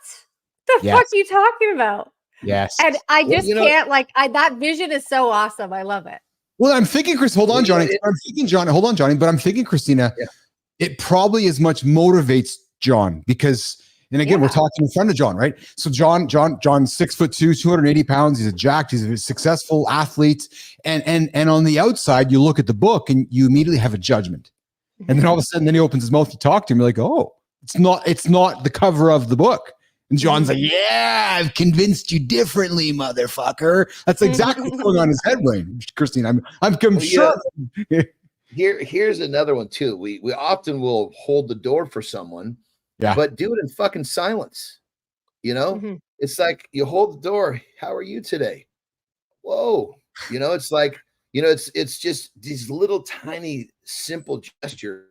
the fuck are you talking about? Yes. And I just can't, that vision is so awesome. I love it. Well, I'm thinking, Chris, hold on, Johnny. Hold on, Johnny. But I'm thinking, Christina, it probably as much motivates John because, and again, we're talking in front of John, right? So John's 6'2", 280 pounds. He's he's a successful athlete. And on the outside, you look at the book and you immediately have a judgment. And then all of a sudden, then he opens his mouth, you talk to him, you're like, oh, it's not the cover of the book. And John's like, yeah, I've convinced you differently, motherfucker. That's exactly what's going on in his head brain, Christine. I'm sure. Here's another one too. We often will hold the door for someone, but do it in fucking silence. You know, it's like you hold the door. How are you today? Whoa. You know, it's like, you know, it's just these little tiny simple gestures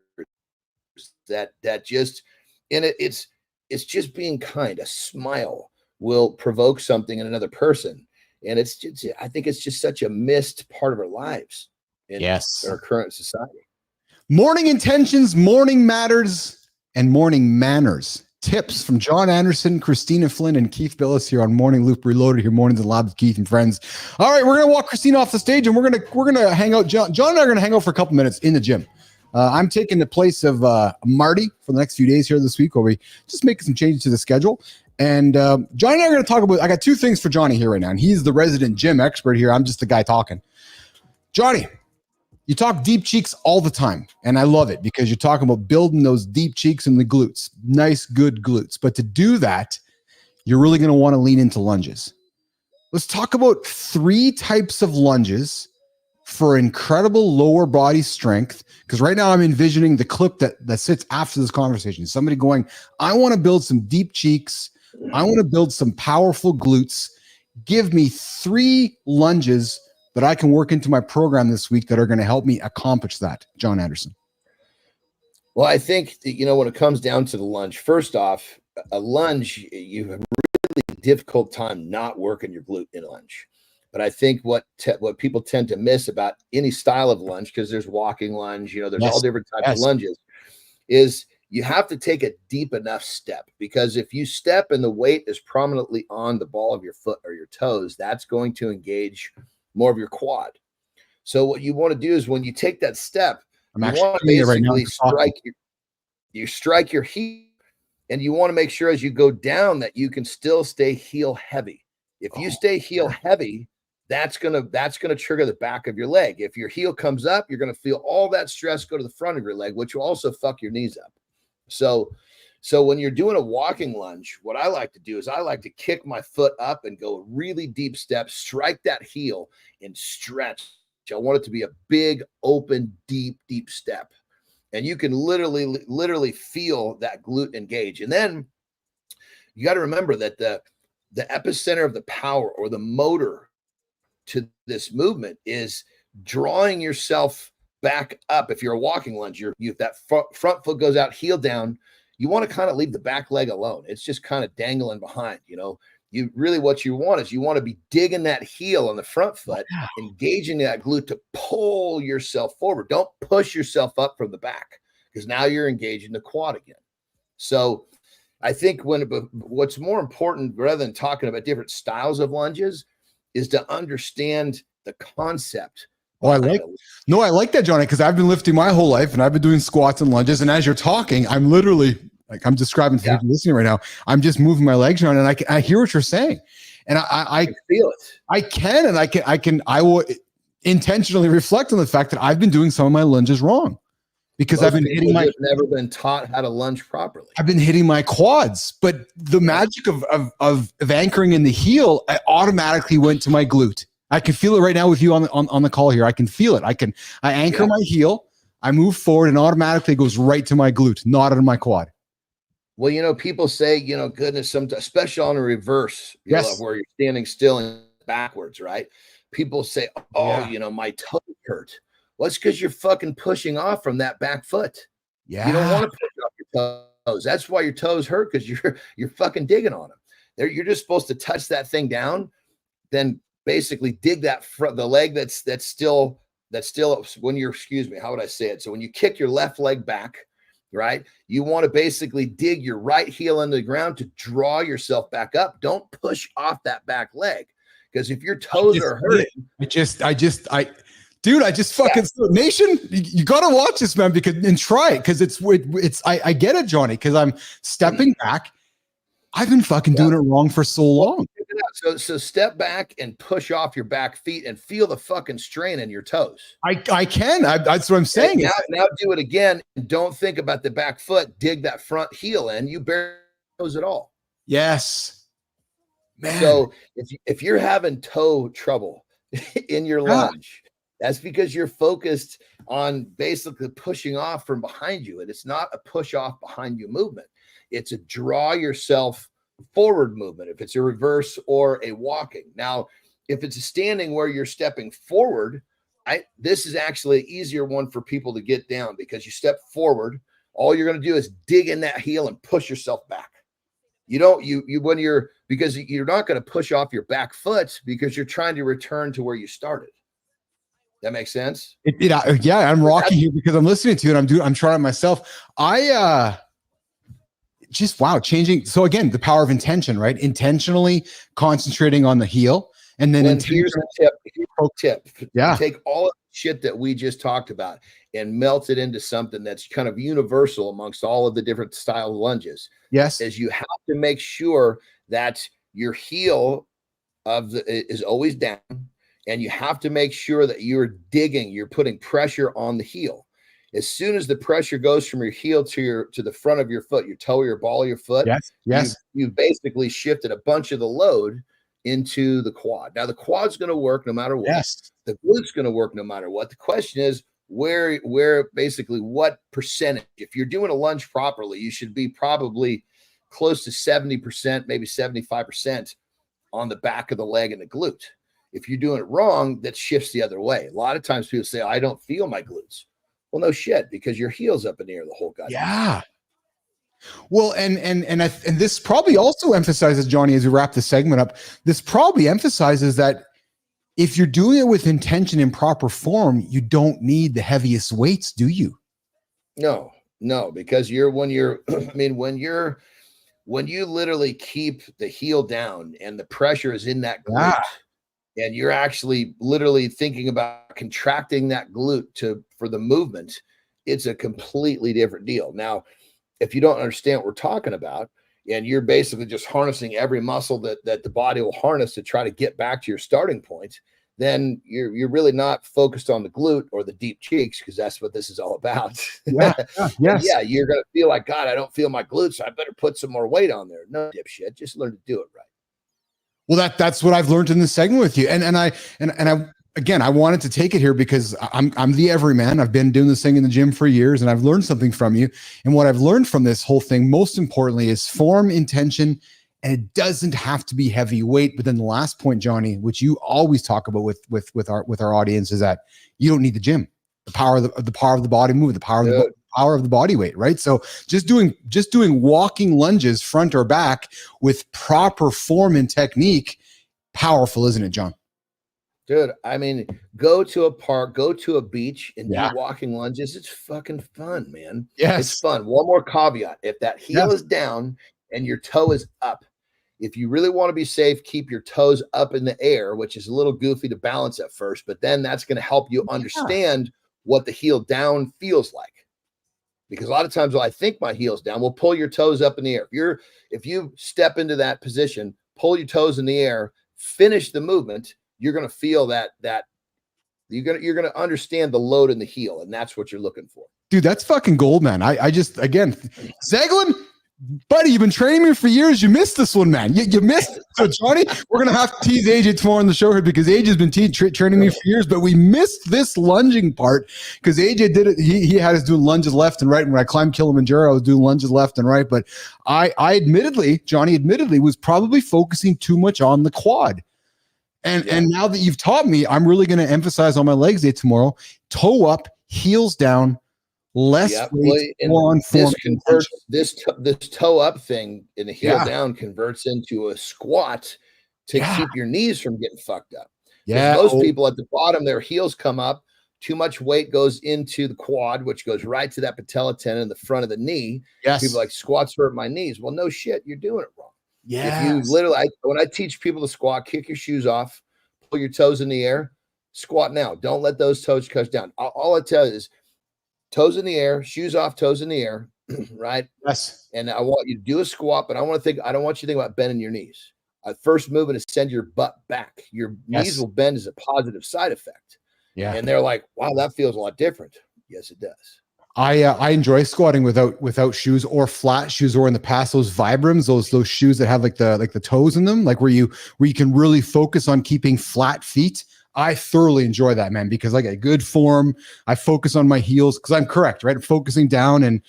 that just, and it's just being kind. A smile will provoke something in another person. And I think it's just such a missed part of our lives in our current society. Morning intentions, morning matters, and morning manners. Tips from John Anderson, Christina Flynn, and Keith Bilous here on Morning Loop Reloaded. Your mornings in Lab with Keith and friends. All right, we're gonna walk Christina off the stage, and we're gonna hang out. John and I are gonna hang out for a couple minutes in the gym. I'm taking the place of Marty for the next few days here this week, where we just make some changes to the schedule. And Johnny and I are going to talk about, I got two things for Johnny here right now, and he's the resident gym expert here. I'm just the guy talking. Johnny, you talk deep cheeks all the time, and I love it because you're talking about building those deep cheeks and the glutes, nice, good glutes. But to do that, you're really going to want to lean into lunges. Let's talk about 3 types of lunges for incredible lower body strength, because right now I'm envisioning the clip that sits after this conversation. Somebody going, I want to build some deep cheeks. I want to build some powerful glutes. Give me 3 lunges that I can work into my program this week that are going to help me accomplish that. John Anderson. Well, I think that, you know, when it comes down to the lunge, first off, a lunge, you have a really difficult time not working your glute in a lunge. But I think what people tend to miss about any style of lunge, because there's walking lunge, you know, there's all different types of lunges, is you have to take a deep enough step, because if you step and the weight is prominently on the ball of your foot or your toes, that's going to engage more of your quad. So what you want to do is when you take that step, you want to basically strike your heel, and you want to make sure as you go down that you can still stay heel heavy. If you stay heel heavy, that's gonna trigger the back of your leg. If your heel comes up, you're gonna feel all that stress go to the front of your leg, which will also fuck your knees up. So when you're doing a walking lunge, what I like to do is I like to kick my foot up and go a really deep step, strike that heel and stretch. I want it to be a big, open, deep step. And you can literally feel that glute engage. And then you got to remember that the epicenter of the power or the motor to this movement is drawing yourself back up. If you're a walking lunge, if that front foot goes out, heel down, you want to kind of leave the back leg alone. It's just kind of dangling behind, You really, what you want is you want to be digging that heel on the front foot, engaging that glute to pull yourself forward. Don't push yourself up from the back, because now you're engaging the quad again. So I think what's more important, rather than talking about different styles of lunges, is to understand the concept. Oh, I like that, Johnny, because I've been lifting my whole life and I've been doing squats and lunges. And as you're talking, I'm literally I'm describing to people listening right now. I'm just moving my legs around, and I hear what you're saying, and I feel it. I will intentionally reflect on the fact that I've been doing some of my lunges wrong, because I've been hitting never been taught how to lunge properly. I've been hitting my quads, but the magic of anchoring in the heel, I automatically went to my glute. I can feel it right now with you on the call here. I can feel it. I anchor my heel, I move forward, and automatically it goes right to my glute, not on my quad. Well, people say, goodness, especially on a reverse, where you're standing still and backwards, right? People say, my toe hurt. Well, it's because you're fucking pushing off from that back foot. Yeah. You don't want to push off your toes. That's why your toes hurt, because you're fucking digging on them. You're just supposed to touch that thing down, then basically dig the leg that's still when you're, how would I say it? So when you kick your left leg back, right, you want to basically dig your right heel into the ground to draw yourself back up. Don't push off that back leg, because if your toes are hurting, Nation, you got to watch this, man, and try it, because I get it, Johnny, because I'm stepping back. I've been fucking doing it wrong for so long. So step back and push off your back feet and feel the fucking strain in your toes. I can. That's what I'm saying. Now do it again. And don't think about the back foot. Dig that front heel in. You barely toes at all. Yes. Man. So if you're having toe trouble in your lunge, that's because you're focused on basically pushing off from behind you. And it's not a push off behind you movement. It's a draw yourself forward movement, if it's a reverse or a walking. Now, if it's a standing where you're stepping forward, this is actually an easier one for people to get down, because you step forward, all you're going to do is dig in that heel and push yourself back. Because you're not going to push off your back foot, because you're trying to return to where you started. That makes sense? I'm rocking here because I'm listening to it. I'm trying it myself. Changing. So again, the power of intention, right? Intentionally concentrating on the heel, and then here's a tip. Yeah. Take all of the shit that we just talked about and melt it into something that's kind of universal amongst all of the different style lunges. Yes. Is you have to make sure that your heel is always down, and you have to make sure that you're putting pressure on the heel. As soon as the pressure goes from your heel to the front of your foot, your toe, your ball of your foot, you've basically shifted a bunch of the load into the quad. Now the quad's going to work no matter what. Yes. The glute's going to work no matter what. The question is where basically what percentage. If you're doing a lunge properly, you should be probably close to 70%, maybe 75% on the back of the leg and the glute. If you're doing it wrong, that shifts the other way. A lot of times people say, I don't feel my glutes. Well, no shit, because your heel's up in the air the whole goddamn time. Well, and this probably also emphasizes, Johnny, as we wrap the segment up, this probably emphasizes that if you're doing it with intention in proper form, you don't need the heaviest weights, do you? No. No, because when you're I mean, when you literally keep the heel down and the pressure is in that glute, and you're actually literally thinking about contracting that glute for the movement, it's a completely different deal. Now, if you don't understand what we're talking about, and you're basically just harnessing every muscle that the body will harness to try to get back to your starting point, then you're really not focused on the glute or the deep cheeks, because that's what this is all about. Yeah, you're gonna feel like, God, I don't feel my glutes, so I better put some more weight on there. No, dipshit, just learn to do it right. Well, that's what I've learned in this segment with you. And I again, I wanted to take it here because I'm the everyman. I've been doing this thing in the gym for years, and I've learned something from you. And what I've learned from this whole thing, most importantly, is form, intention, and it doesn't have to be heavy weight. But then the last point, Johnny, which you always talk about with our audience, is that you don't need the gym. The power of the body move, the power of the body weight, right? So just doing walking lunges front or back with proper form and technique, powerful, isn't it, John? Dude, I mean, go to a park, go to a beach, and do walking lunges. It's fucking fun, man. Yes. It's fun. One more caveat. If that heel is down and your toe is up, if you really want to be safe, keep your toes up in the air, which is a little goofy to balance at first, but then that's going to help you understand what the heel down feels like. Because a lot of times when I think my heel's down, we'll pull your toes up in the air. If you step into that position, pull your toes in the air, finish the movement, you're going to feel that you're going to understand the load in the heel, and that's what you're looking for. Dude, that's fucking gold, man. I just, again, Zeglin, buddy, you've been training me for years. You missed this one, man. You missed it. So, Johnny, we're going to have to tease AJ tomorrow on the show here because AJ's been training me for years, but we missed this lunging part because AJ did it. He had us doing lunges left and right. And when I climbed Kilimanjaro, I was doing lunges left and right. But I admittedly, Johnny was probably focusing too much on the quad. And now that you've taught me, I'm really going to emphasize on my legs day tomorrow, toe up, heels down, less weight, more on form. This toe up thing in the heel down converts into a squat to keep your knees from getting fucked up. Most people at the bottom, their heels come up, too much weight goes into the quad, which goes right to that patella tendon in the front of the knee. People are like, squats hurt my knees. Well, no shit, you're doing it wrong. If you literally, when I teach people to squat, kick your shoes off, pull your toes in the air, squat now. Don't let those toes touch down. All I tell you is toes in the air, shoes off, toes in the air, right? Yes. And I want you to do a squat, but I don't want you to think about bending your knees. First movement is send your butt back. Your knees will bend as a positive side effect. Yeah. And they're like, wow, that feels a lot different. Yes, it does. I enjoy squatting without shoes or flat shoes, or in the past those Vibrams, those shoes that have like the toes in them, like where you can really focus on keeping flat feet. I thoroughly enjoy that, man, because I get good form. I focus on my heels because I'm correct, right? Focusing down and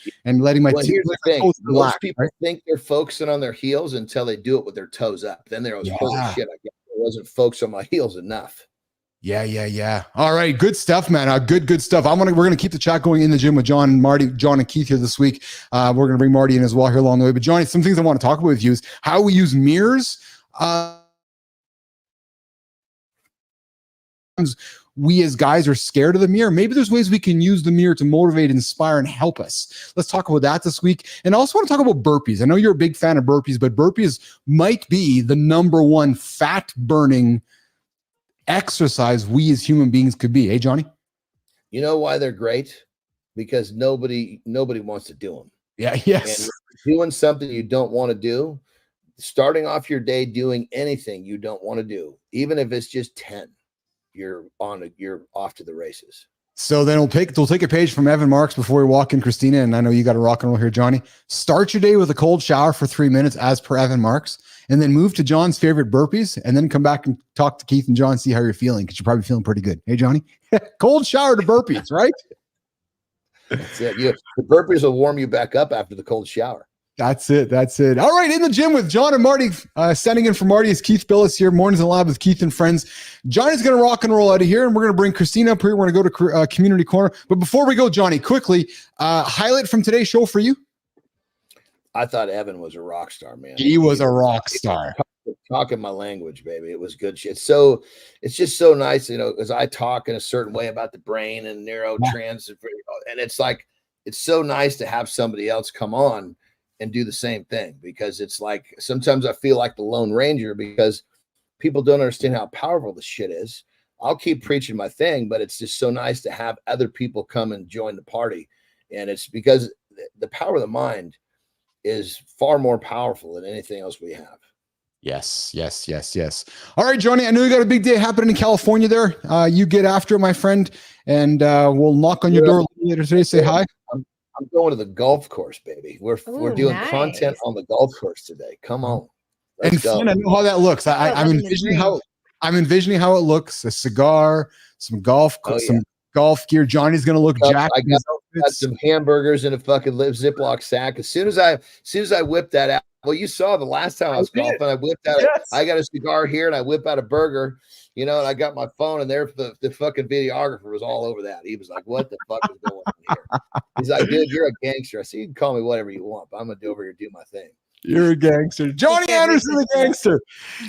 letting my here's the thing. Most people right? think they're focusing on their heels until they do it with their toes up. Then they're holy shit, I wasn't focused on my heels enough. Yeah. All right. Good stuff, man. Good stuff. We're going to keep the chat going in the gym with John and Keith here this week. We're going to bring Marty in as well here along the way. But Johnny, some things I want to talk about with you is how we use mirrors. We as guys are scared of the mirror. Maybe there's ways we can use the mirror to motivate, inspire, and help us. Let's talk about that this week. And I also want to talk about burpees. I know you're a big fan of burpees, but burpees might be the number one fat burning exercise we as human beings could be. Hey, Johnny? You know why they're great? Because nobody wants to do them. Yeah. Yes. And doing something you don't want to do, starting off your day doing anything you don't want to do, even if it's just 10, you're off to the races. So then we'll take a page from Evan Marks before we walk in Christina. And I know you got to rock and roll here, Johnny. Start your day with a cold shower for 3 minutes as per Evan Marks, and then move to John's favorite burpees, and then come back and talk to Keith and John, see how you're feeling, because you're probably feeling pretty good. Hey, Johnny? Cold shower to burpees, right? That's it. The burpees will warm you back up after the cold shower. That's it. All right, in the gym with John and Marty. Standing in for Marty is Keith Bilous here. Mornings in the Lab with Keith and friends. Johnny's going to rock and roll out of here, and we're going to bring Christina up here. We're going to go to Community Corner. But before we go, Johnny, quickly, highlight from today's show for you. I thought Evan was a rock star, man. He was a rock star. Talking my language, baby. It was good shit. So it's just so nice, because I talk in a certain way about the brain and neurotransmitter, and it's like it's so nice to have somebody else come on and do the same thing, because it's like sometimes I feel like the Lone Ranger because people don't understand how powerful this shit is. I'll keep preaching my thing, but it's just so nice to have other people come and join the party. And it's because the power of the mind is far more powerful than anything else we have. Yes. All right, Johnny, I know you got a big day happening in California there. You get after it, my friend, and we'll knock on your door later today. Say hi. I'm going to the golf course, baby. We're doing content on the golf course today. Come on. And fun, I know how that looks. I'm envisioning how it looks. A cigar, some golf gear. Johnny's gonna look jacked. I got some hamburgers in a fucking Ziploc sack. As soon as I whipped that out. Well, you saw the last time I was golfing. I whipped out. Yes. I got a cigar here, and I whip out a burger. And I got my phone, and there the fucking videographer was all over that. He was like, "What the fuck is going on here?" He's like, "Dude, you're a gangster." I said, "You can call me whatever you want, but I'm gonna do over here do my thing." You're a gangster. Johnny Anderson, the gangster.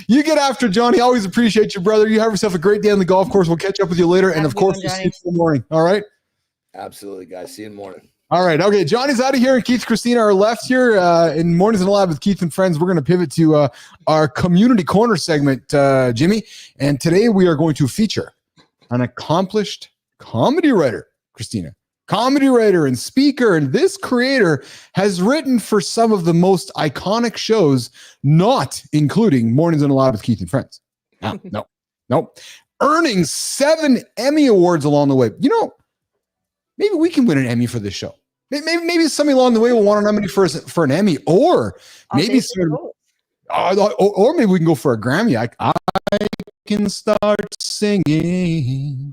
You get after Johnny. Always appreciate you, brother. You have yourself a great day on the golf course. We'll catch up with you later. And of course, we'll see you in the morning. All right? Absolutely, guys. See you in the morning. All right. Okay. Johnny's out of here, and Keith, Christina are left here in Mornings in the Lab with Keith and friends. We're going to pivot to our community corner segment, Jimmy. And today we are going to feature an accomplished comedy writer, Christina. Comedy writer and speaker, and this creator has written for some of the most iconic shows, not including Mornings in the Lab with Keith and Friends. No. Earning 7 Emmy Awards along the way. Maybe we can win an Emmy for this show. Maybe somebody along the way will want an Emmy for an Emmy, or maybe or maybe we can go for a Grammy. I can start singing.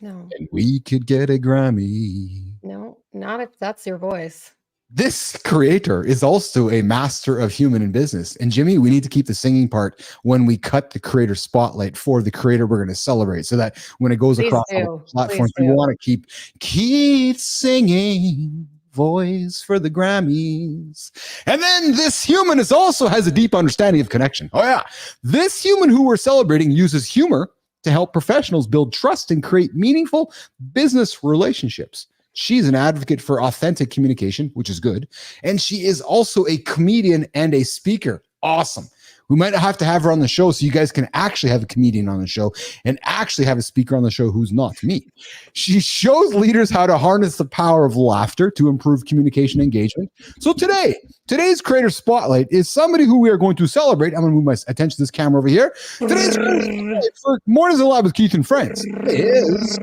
No. And we could get a Grammy. No, not if that's your voice. This creator is also a master of human and business. And Jimmy, we need to keep the singing part when we cut the creator spotlight for the creator we're going to celebrate, so that when it goes across all the platforms, we want to keep singing. Voice for the Grammys. And then this human also has a deep understanding of connection. Oh yeah. This human who we're celebrating uses humor to help professionals build trust and create meaningful business relationships. She's an advocate for authentic communication, which is good. And she is also a comedian and a speaker. Awesome. We might have to have her on the show so you guys can actually have a comedian on the show and actually have a speaker on the show who's not me. She shows leaders how to harness the power of laughter to improve communication engagement. So today's creator spotlight is somebody who we are going to celebrate. I'm going to move my attention to this camera over here. Today's spotlight for Mornings in the Lab with Keith and Friends is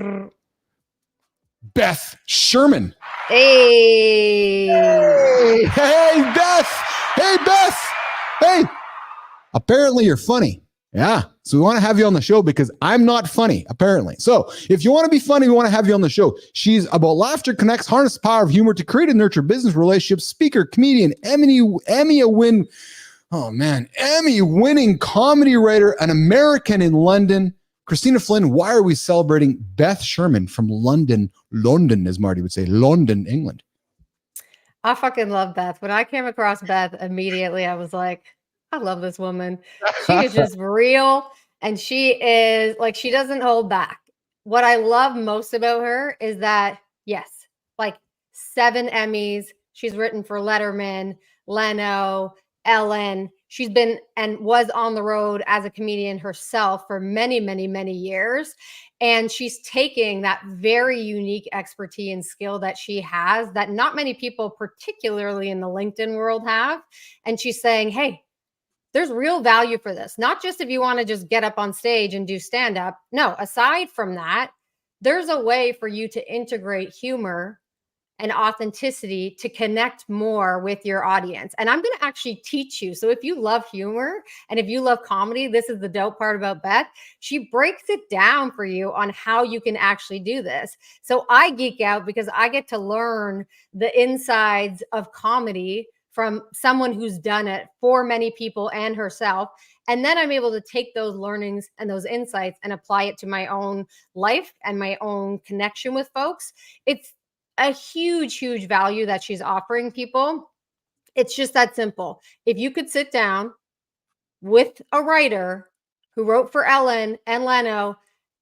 Beth Sherman. Hey, Beth. Hey. Apparently you're funny. Yeah. So we want to have you on the show because I'm not funny, apparently. So if you want to be funny, we want to have you on the show. She's about laughter connects, harness the power of humor to create and nurture business relationships, speaker, comedian, Emmy winning comedy writer, an American in London. Christina Flynn, why are we celebrating Beth Sherman from London, as Marty would say, London, England? I fucking love Beth. When I came across Beth, immediately I was like, I love this woman. She is just real. And she is like, she doesn't hold back. What I love most about her is that, yes, like 7 Emmys. She's written for Letterman, Leno, Ellen. She's been and was on the road as a comedian herself for many, many, many years. And she's taking that very unique expertise and skill that she has that not many people, particularly in the LinkedIn world, have. And she's saying, hey, there's real value for this. Not just if you want to just get up on stage and do stand-up. No, aside from that, there's a way for you to integrate humor and authenticity to connect more with your audience. And I'm going to actually teach you. So if you love humor and if you love comedy, this is the dope part about Beth. She breaks it down for you on how you can actually do this. So I geek out because I get to learn the insides of comedy from someone who's done it for many people and herself. And then I'm able to take those learnings and those insights and apply it to my own life and my own connection with folks. It's a huge, huge value that she's offering people. It's just that simple. If you could sit down with a writer who wrote for Ellen and Leno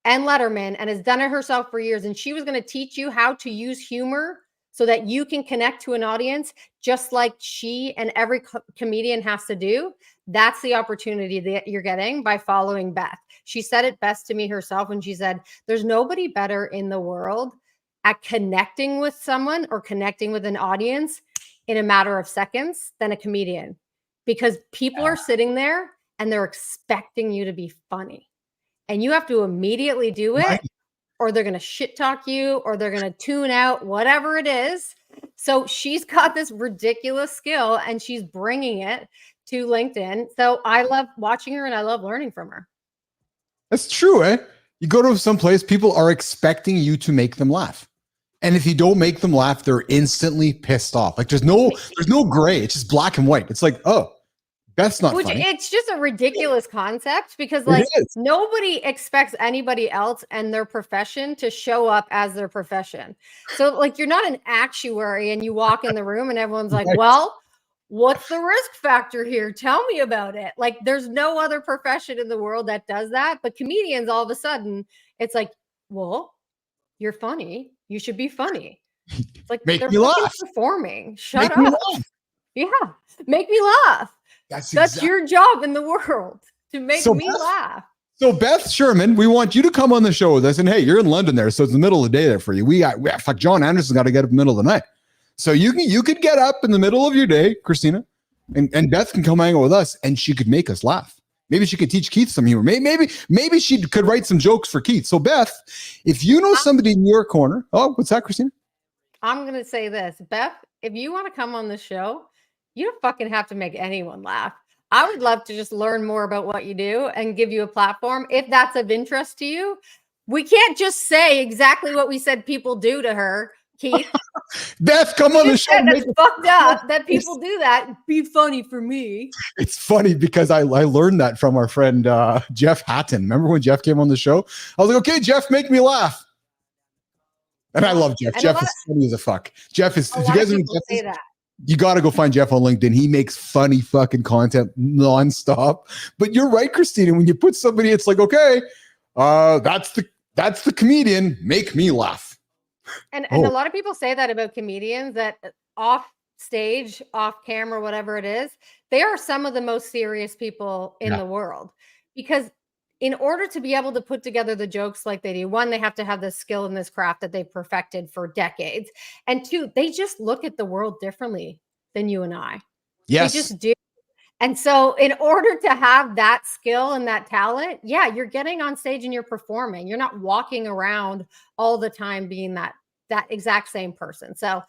and Letterman and has done it herself for years, and she was going to teach you how to use humor so that you can connect to an audience just like she and every comedian has to do. That's the opportunity that you're getting by following Beth. She said it best to me herself when she said, there's nobody better in the world at connecting with someone or connecting with an audience in a matter of seconds than a comedian, because people are sitting there and they're expecting you to be funny, and you have to immediately do it, right, or they're going to shit talk you, or they're going to tune out, whatever it is. So she's got this ridiculous skill and she's bringing it to LinkedIn. So I love watching her and I love learning from her. That's true, eh? You go to some place, people are expecting you to make them laugh. And if you don't make them laugh, they're instantly pissed off. Like there's no gray. It's just black and white. It's like, oh, that's not funny. It's just a ridiculous concept, because like nobody expects anybody else and their profession to show up as their profession. So like you're not an actuary and you walk in the room and everyone's like, well, what's the risk factor here? Tell me about it. Like there's no other profession in the world that does that. But comedians, all of a sudden, it's like, well, you're funny. You should be funny. It's like make they're me laugh. Performing. Shut up. Yeah. Make me laugh. That's your job in the world, to make me laugh. So Beth Sherman, we want you to come on the show with us. And hey, you're in London there, so it's the middle of the day there for you. We fuck, John Anderson's got to get up in the middle of the night. So you could get up in the middle of your day, Christina, and Beth can come hang out with us, and she could make us laugh. Maybe she could teach Keith some humor. Maybe she could write some jokes for Keith. So Beth, if you know somebody in your corner, what's that, Christina? I'm gonna say this, Beth. If you want to come on the show, you don't fucking have to make anyone laugh. I would love to just learn more about what you do and give you a platform if that's of interest to you. We can't just say exactly what we said people do to her, Keith. Beth, come on the show. That's fucked up that people do that. Be funny for me. It's funny because I learned that from our friend Jeff Hatton. Remember when Jeff came on the show? I was like, okay, Jeff, make me laugh. And I love Jeff. Jeff is funny as a fuck. Jeff is, if you guys know Jeff is, you got to go find Jeff on LinkedIn. He makes funny fucking content nonstop. But you're right, Christina. When you put somebody, it's like, okay, that's the comedian. Make me laugh. And a lot of people say that about comedians, that off stage, off camera, whatever it is, they are some of the most serious people in the world. Because in order to be able to put together the jokes like they do, one, they have to have this skill in this craft that they've perfected for decades. And two, they just look at the world differently than you and I. Yes. They just do. And so in order to have that skill and that talent, you're getting on stage and you're performing. You're not walking around all the time being that exact same person. So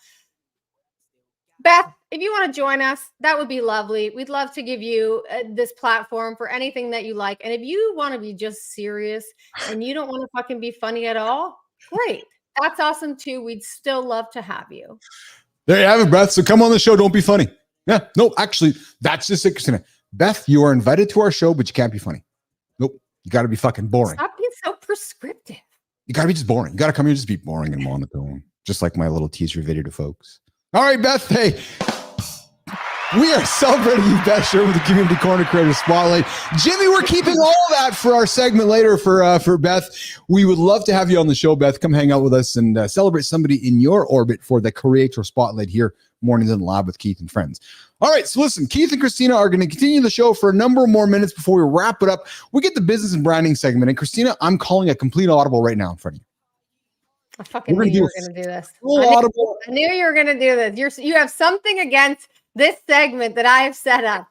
Beth, if you want to join us, that would be lovely. We'd love to give you this platform for anything that you like. And if you want to be just serious and you don't want to fucking be funny at all, great. That's awesome too. We'd still love to have you. There you have it, Beth. So come on the show. Don't be funny. Yeah, no, actually, that's just it, Christina. Beth, you are invited to our show, but you can't be funny. Nope. You got to be fucking boring. Stop being so prescriptive. You got to be just boring. You got to come here and just be boring and monotone, just like my little teaser video to folks. All right, Beth. Hey, we are celebrating you, Beth Sherman, with the Community Corner Creator Spotlight. Jimmy, we're keeping all that for our segment later for Beth. We would love to have you on the show, Beth. Come hang out with us and celebrate somebody in your orbit for the Creator Spotlight here, Mornings in the Lab with Keith and friends. All right, so listen, Keith and Christina are going to continue the show for a number more minutes before we wrap it up. We get the business and branding segment. And Christina, I'm calling a complete audible right now in front of you. I fucking knew you were going to do this. I knew you were going to do this. You have something against this segment that I have set up.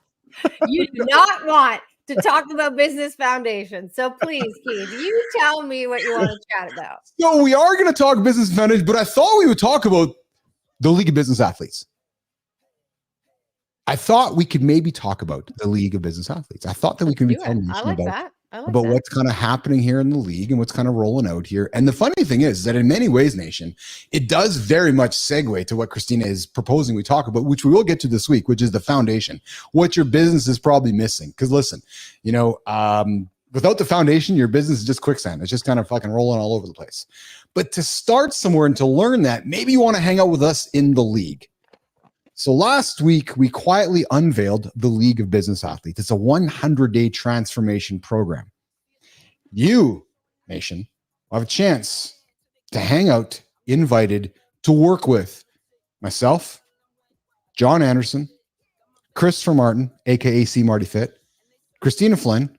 You do not want to talk about Business Foundation. So please, Keith, you tell me what you want to chat about. So we are going to talk Business Foundation, but I thought we would talk about the League of Business Athletes. I thought we could maybe talk about the League of Business Athletes. I thought that we could be telling about what's kind of happening here in the league and what's kind of rolling out here. And the funny thing is that in many ways, Nation, it does very much segue to what Christina is proposing we talk about, which we will get to this week, which is the foundation, what your business is probably missing. Because listen, without the foundation, your business is just quicksand. It's just kind of fucking rolling all over the place. But to start somewhere and to learn that, maybe you want to hang out with us in the league. So last week, we quietly unveiled the League of Business Athletes. It's a 100-day transformation program. You, Nation, will have a chance to hang out, invited, to work with, myself, John Anderson, Christopher Martin, aka C Marty Fit, Christina Flynn,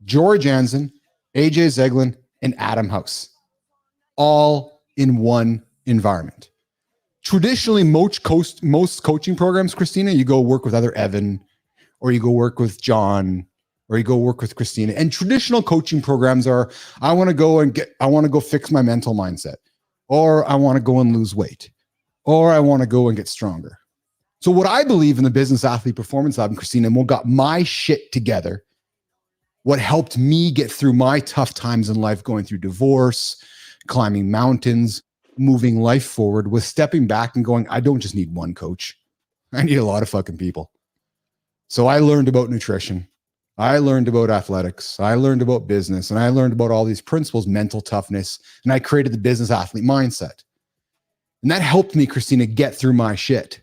George Anzen, AJ Zeglin, and Adam House, all in one environment. Traditionally, most coaching programs, Christina, you go work with either Evan, or you go work with John, or you go work with Christina. And traditional coaching programs are, I want to go fix my mental mindset, or I want to go and lose weight, or I want to go and get stronger. So what I believe in the Business Athlete Performance Lab, and Christina, and what got my shit together, what helped me get through my tough times in life, going through divorce, climbing mountains, moving life forward, was stepping back and going, I don't just need one coach. I need a lot of fucking people. So I learned about nutrition. I learned about athletics. I learned about business, and I learned about all these principles, mental toughness, and I created the business athlete mindset. And that helped me, Christina, get through my shit.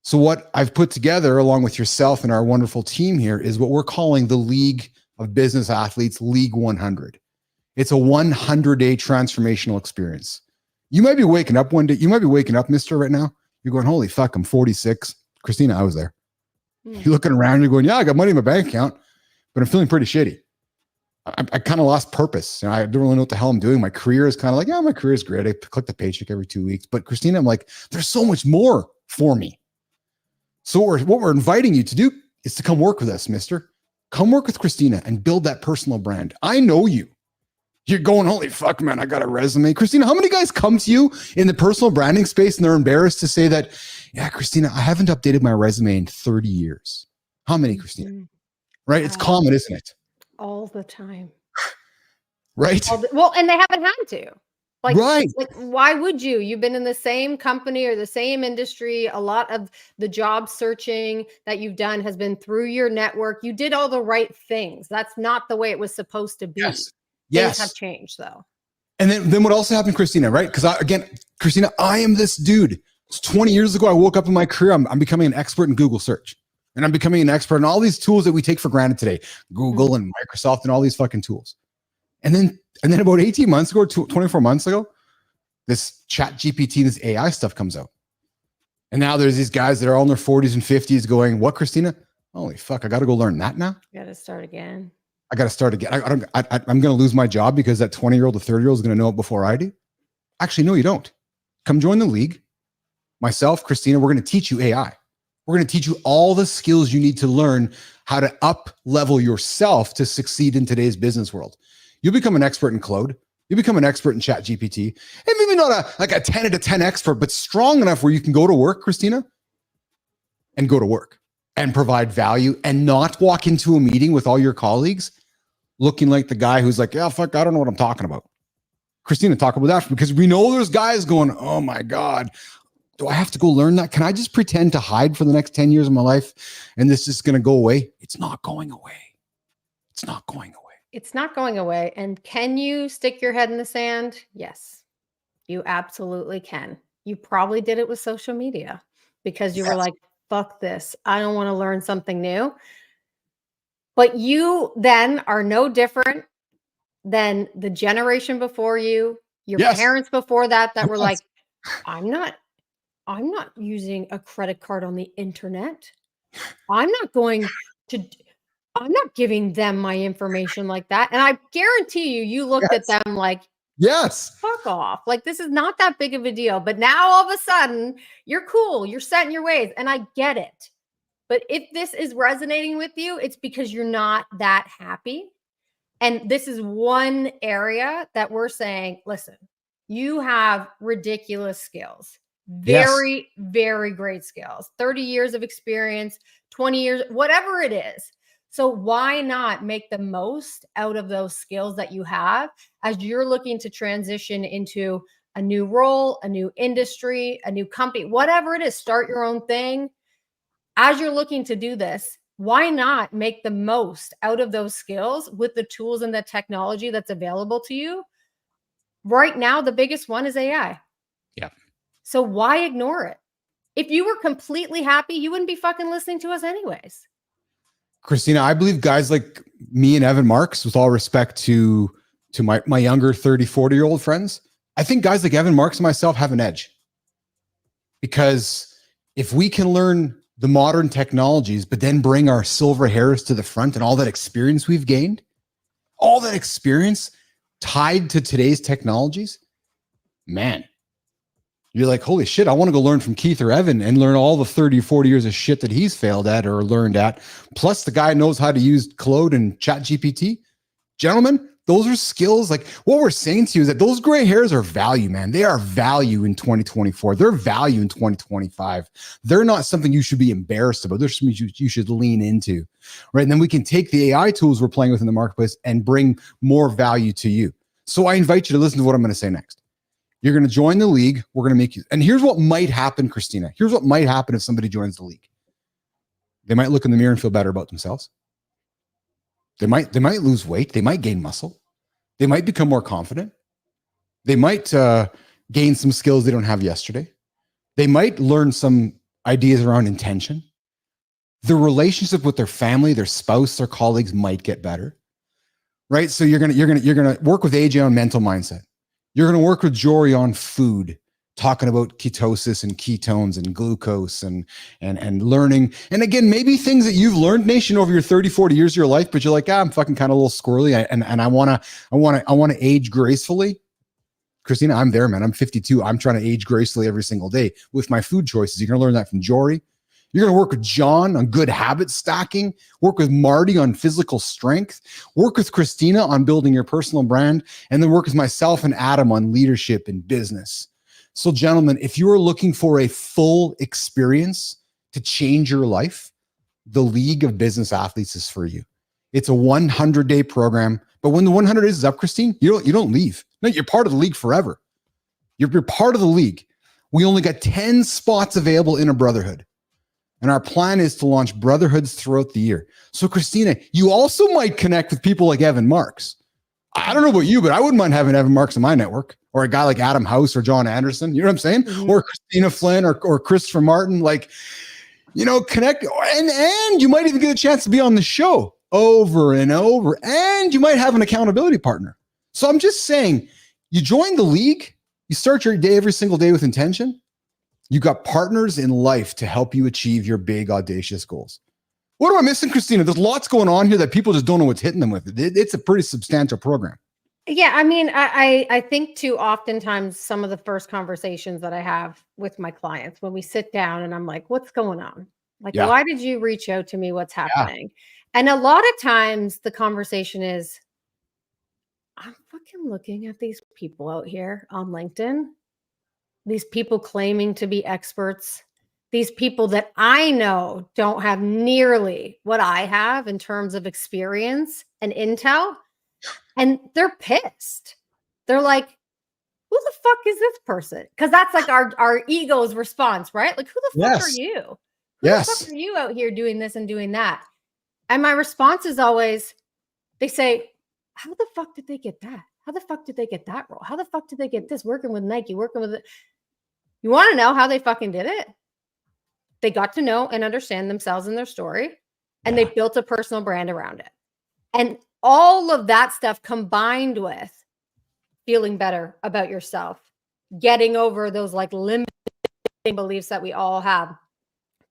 So what I've put together along with yourself and our wonderful team here is what we're calling the League of Business Athletes, League 100. It's a 100-day transformational experience. You might be waking up one day. You might be waking up, mister, right now. You're going, holy fuck, I'm 46. Christina, I was there. You're looking around, you're going, yeah, I got money in my bank account, but I'm feeling pretty shitty. I kind of lost purpose. I don't really know what the hell I'm doing. My career is kind of like, yeah, my career is great. I collect the paycheck every 2 weeks. But Christina, I'm like, there's so much more for me. So what we're inviting you to do is to come work with us, mister. Come work with Christina and build that personal brand. I know you. You're going, holy fuck, man, I got a resume. Christina, how many guys come to you in the personal branding space and they're embarrassed to say that, yeah, Christina, I haven't updated my resume in 30 years. How many, Christina? Right? It's common, isn't it? All the time. Right? Well, and they haven't had to. Right. Like, why would you? You've been in the same company or the same industry. A lot of the job searching that you've done has been through your network. You did all the right things. That's not the way it was supposed to be. Yes. Things have changed, though. And then what also happened, Christina, right? Because again, Christina, I am this dude. It's 20 years ago, I woke up in my career. I'm becoming an expert in Google search. And I'm becoming an expert in all these tools that we take for granted today. Google and Microsoft and all these fucking tools. And then about 18 months ago, 24 months ago, this chat GPT, this AI stuff comes out. And now there's these guys that are all in their 40s and 50s going, what, Christina? Holy fuck, I got to go learn that now? You got to start again. I got to start again. I'm going to lose my job because that 20-year-old or 30-year-old is going to know it before I do. Actually, no, you don't. Come join the league. Myself, Christina, we're going to teach you AI. We're going to teach you all the skills you need to learn how to up level yourself to succeed in today's business world. You'll become an expert in Claude. You become an expert in Chat GPT. And maybe not a 10 out of 10 expert, but strong enough where you can go to work, Christina, and go to work and provide value and not walk into a meeting with all your colleagues looking like the guy who's like, yeah, fuck, I don't know what I'm talking about. Christina, talk about that because we know there's guys going, oh my God, do I have to go learn that? Can I just pretend to hide for the next 10 years of my life and this is going to go away? It's not going away. It's not going away. It's not going away. And can you stick your head in the sand? Yes, you absolutely can. You probably did it with social media because you were like, fuck this. I don't want to learn something new. But you then are no different than the generation before you, your parents before that were like, I'm not using a credit card on the internet. I'm not giving them my information like that. And I guarantee you looked at them like, yes, fuck off. Like, this is not that big of a deal. But now all of a sudden you're cool. You're set in your ways. And I get it. But if this is resonating with you, it's because you're not that happy. And this is one area that we're saying, listen, you have ridiculous skills, very, very great skills, 30 years of experience, 20 years, whatever it is. So why not make the most out of those skills that you have as you're looking to transition into a new role, a new industry, a new company, whatever it is, start your own thing. As you're looking to do this, why not make the most out of those skills with the tools and the technology that's available to you? Right now, the biggest one is AI. Yeah. So why ignore it? If you were completely happy, you wouldn't be fucking listening to us anyways. Christina, I believe guys like me and Evan Marks, with all respect to my younger 30, 40-year-old friends, I think guys like Evan Marks and myself have an edge. Because if we can learn the modern technologies, but then bring our silver hairs to the front and all that experience we've gained, all that experience tied to today's technologies, man, you're like, holy shit, I want to go learn from Keith or Evan and learn all the 30, 40 years of shit that he's failed at or learned at. Plus the guy knows how to use Claude and Chat GPT. Gentlemen, those are skills. Like what we're saying to you is that those gray hairs are value, man. They are value in 2024. They're value in 2025. They're not something you should be embarrassed about. They're something you should lean into, right? And then we can take the AI tools we're playing with in the marketplace and bring more value to you. So I invite you to listen to what I'm going to say next. You're going to join the league. We're going to make you, and here's what might happen, Christina. Here's what might happen if somebody joins the league. They might look in the mirror and feel better about themselves. They might lose weight. They might gain muscle. They might become more confident. They might gain some skills they don't have yesterday. They might learn some ideas around intention. The relationship with their family, their spouse, their colleagues might get better, right? So you're gonna work with AJ on mental mindset. You're gonna work with Jory on food, talking about ketosis and ketones and glucose and learning. And again, maybe things that you've learned, Nation, over your 30, 40 years of your life, but you're like, I'm fucking kind of a little squirrely and I wanna age gracefully. Christina, I'm there, man. I'm 52. I'm trying to age gracefully every single day with my food choices. You're gonna learn that from Jory. You're going to work with John on good habit stacking, work with Marty on physical strength, work with Christina on building your personal brand, and then work with myself and Adam on leadership and business. So gentlemen, if you are looking for a full experience to change your life, the League of Business Athletes is for you. It's a 100-day program, but when the 100 days is up, Christine, you don't leave. No, you're part of the league forever. You're part of the league. We only got 10 spots available in a brotherhood. And our plan is to launch brotherhoods throughout the year. So Christina, you also might connect with people like Evan Marks. I don't know about you, but I wouldn't mind having Evan Marks in my network, or a guy like Adam House or John Anderson. You know what I'm saying? Mm-hmm. Or Christina Flynn or Christopher Martin. Like, connect. And you might even get a chance to be on the show over and over. And you might have an accountability partner. So I'm just saying, you join the league, you start your day every single day with intention. You got partners in life to help you achieve your big, audacious goals. What am I missing, Christina? There's lots going on here that people just don't know what's hitting them with. It's a pretty substantial program. Yeah, I mean, I think too oftentimes some of the first conversations that I have with my clients when we sit down and I'm like, what's going on? Like, why did you reach out to me? What's happening? Yeah. And a lot of times the conversation is, I'm fucking looking at these people out here on LinkedIn. These people claiming to be experts, these people that I know don't have nearly what I have in terms of experience and intel. And they're pissed. They're like, who the fuck is this person? Because that's like our ego's response, right? Like, who the fuck are you? Who the fuck are you out here doing this and doing that? And my response is always, they say, how the fuck did they get that? How the fuck did they get that role? How the fuck did they get this? Working with Nike, working with it. You want to know how they fucking did it? They got to know and understand themselves and their story, and they built a personal brand around it. And all of that stuff combined with feeling better about yourself, getting over those like limiting beliefs that we all have,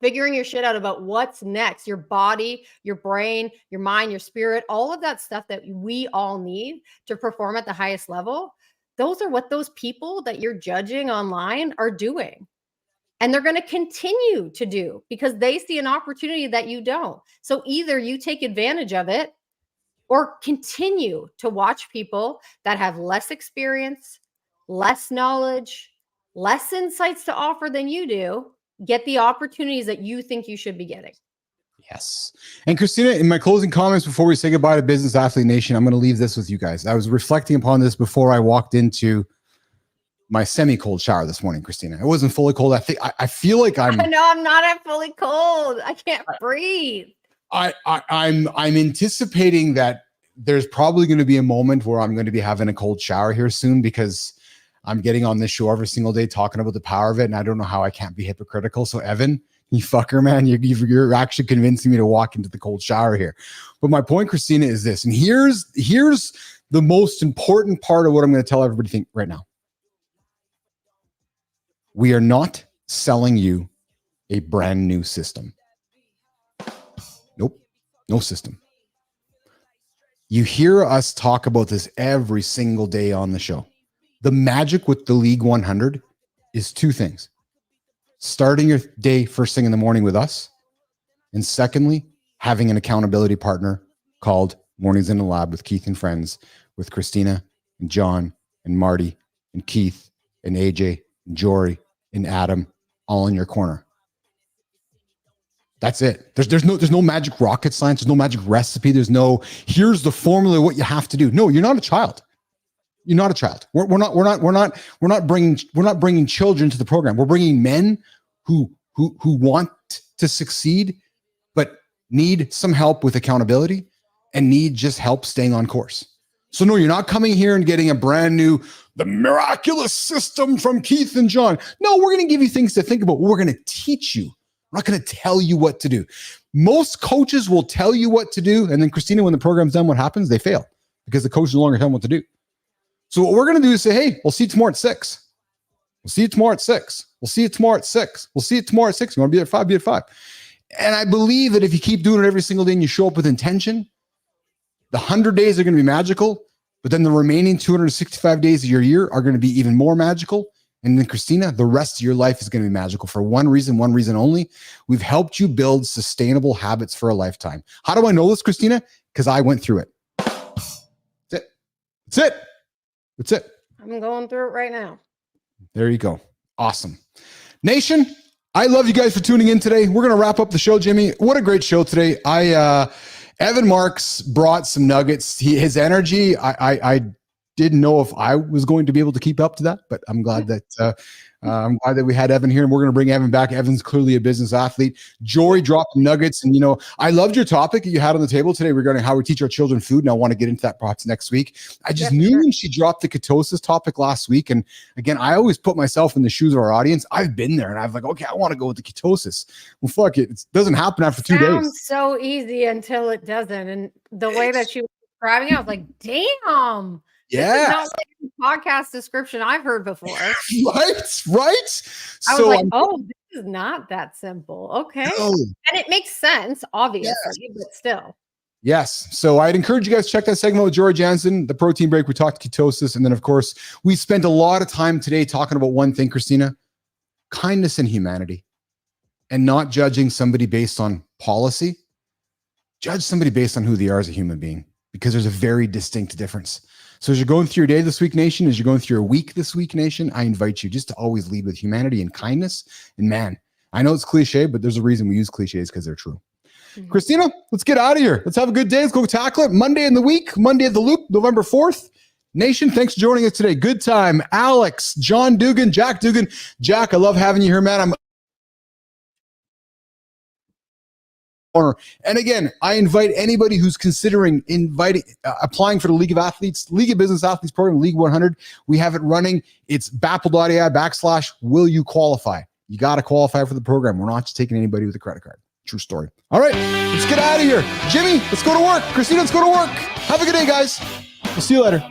figuring your shit out about what's next, your body, your brain, your mind, your spirit, all of that stuff that we all need to perform at the highest level. Those are what those people that you're judging online are doing. And they're going to continue to do because they see an opportunity that you don't. So either you take advantage of it or continue to watch people that have less experience, less knowledge, less insights to offer than you do, get the opportunities that you think you should be getting. Yes. And Christina, in my closing comments before we say goodbye to Business Athlete Nation, I'm going to leave this with you guys. I was reflecting upon this before I walked into my semi-cold shower this morning, Christina. It wasn't fully cold. I feel like I'm not fully cold. I can't breathe. I'm anticipating that there's probably going to be a moment where I'm going to be having a cold shower here soon because I'm getting on this show every single day talking about the power of it. And I don't know how I can't be hypocritical. So Evan, you fucker, man, you're actually convincing me to walk into the cold shower here. But my point, Christina, is this. And here's the most important part of what I'm going to tell everybody right now. We are not selling you a brand new system. Nope, no system. You hear us talk about this every single day on the show. The magic with the League 100 is two things. Starting your day first thing in the morning with us. And secondly, having an accountability partner called Mornings in the Lab with Keith and Friends, with Christina and John and Marty and Keith and AJ and Jory and Adam, all in your corner. That's it. There's no magic rocket science. There's no magic recipe. There's no, here's the formula of what you have to do. No, you're not a child. You're not a child. We're not bringing children to the program. We're bringing men who want to succeed, but need some help with accountability and need just help staying on course. So no, you're not coming here and getting a brand new, the miraculous system from Keith and John. No, we're going to give you things to think about. We're going to teach you. I'm not going to tell you what to do. Most coaches will tell you what to do. And then Christina, when the program's done, what happens? They fail because the coach is no longer telling them what to do. So what we're going to do is say, hey, we'll see you tomorrow at 6. We'll see you tomorrow at 6. We'll see you tomorrow at 6. We'll see you tomorrow at 6. You want to be at 5, be at 5. And I believe that if you keep doing it every single day and you show up with intention, the 100 days are going to be magical, but then the remaining 265 days of your year are going to be even more magical. And then Christina, the rest of your life is going to be magical for one reason only. We've helped you build sustainable habits for a lifetime. How do I know this, Christina? Because I went through it. That's it. That's it. I'm going through it right now. There you go. Awesome. Nation, I love you guys for tuning in today. We're going to wrap up the show, Jimmy. What a great show today. Evan Marks brought some nuggets. His energy, I didn't know if I was going to be able to keep up to that, but I'm glad that we had Evan here, and we're going to bring Evan back. Evan's clearly a business athlete. Jory dropped nuggets, and I loved your topic that you had on the table today regarding how we teach our children food, and I want to get into that perhaps next week. I just knew when she dropped the ketosis topic last week, and again, I always put myself in the shoes of our audience. I've been there, and I'm like, okay, I want to go with the ketosis. Well, fuck it. It doesn't happen after 2 days. Sounds so easy until it doesn't, and the way that she was describing it, I was like, damn. Yeah. This is not like a podcast description I've heard before. Right. I was like, oh, this is not that simple. Okay. No. And it makes sense, obviously, but still. Yes. So I'd encourage you guys to check that segment with George Jansen, the protein break. We talked ketosis. And then, of course, we spent a lot of time today talking about one thing, Christina, kindness and humanity, and not judging somebody based on policy. Judge somebody based on who they are as a human being, because there's a very distinct difference. So as you're going through your day this week, nation, as you're going through your week this week, nation, I invite you just to always lead with humanity and kindness. And man, I know it's cliche, but there's a reason we use cliches, because they're true. Mm-hmm. Christina, let's get out of here. Let's have a good day. Let's go tackle it. Monday in the week, Monday at the Loop, November 4th. Nation, thanks for joining us today. Good time. Alex, John Dugan, Jack Dugan. Jack, I love having you here, man. And again, I invite anybody who's considering applying for the League of Business Athletes program, League 100. We have it running. It's BAPL.ai/will you qualify. You got to qualify for the program. We're not just taking anybody with a credit card. True story. All right, let's get out of here. Jimmy, let's go to work. Christina, let's go to work. Have a good day, guys. We'll see you later.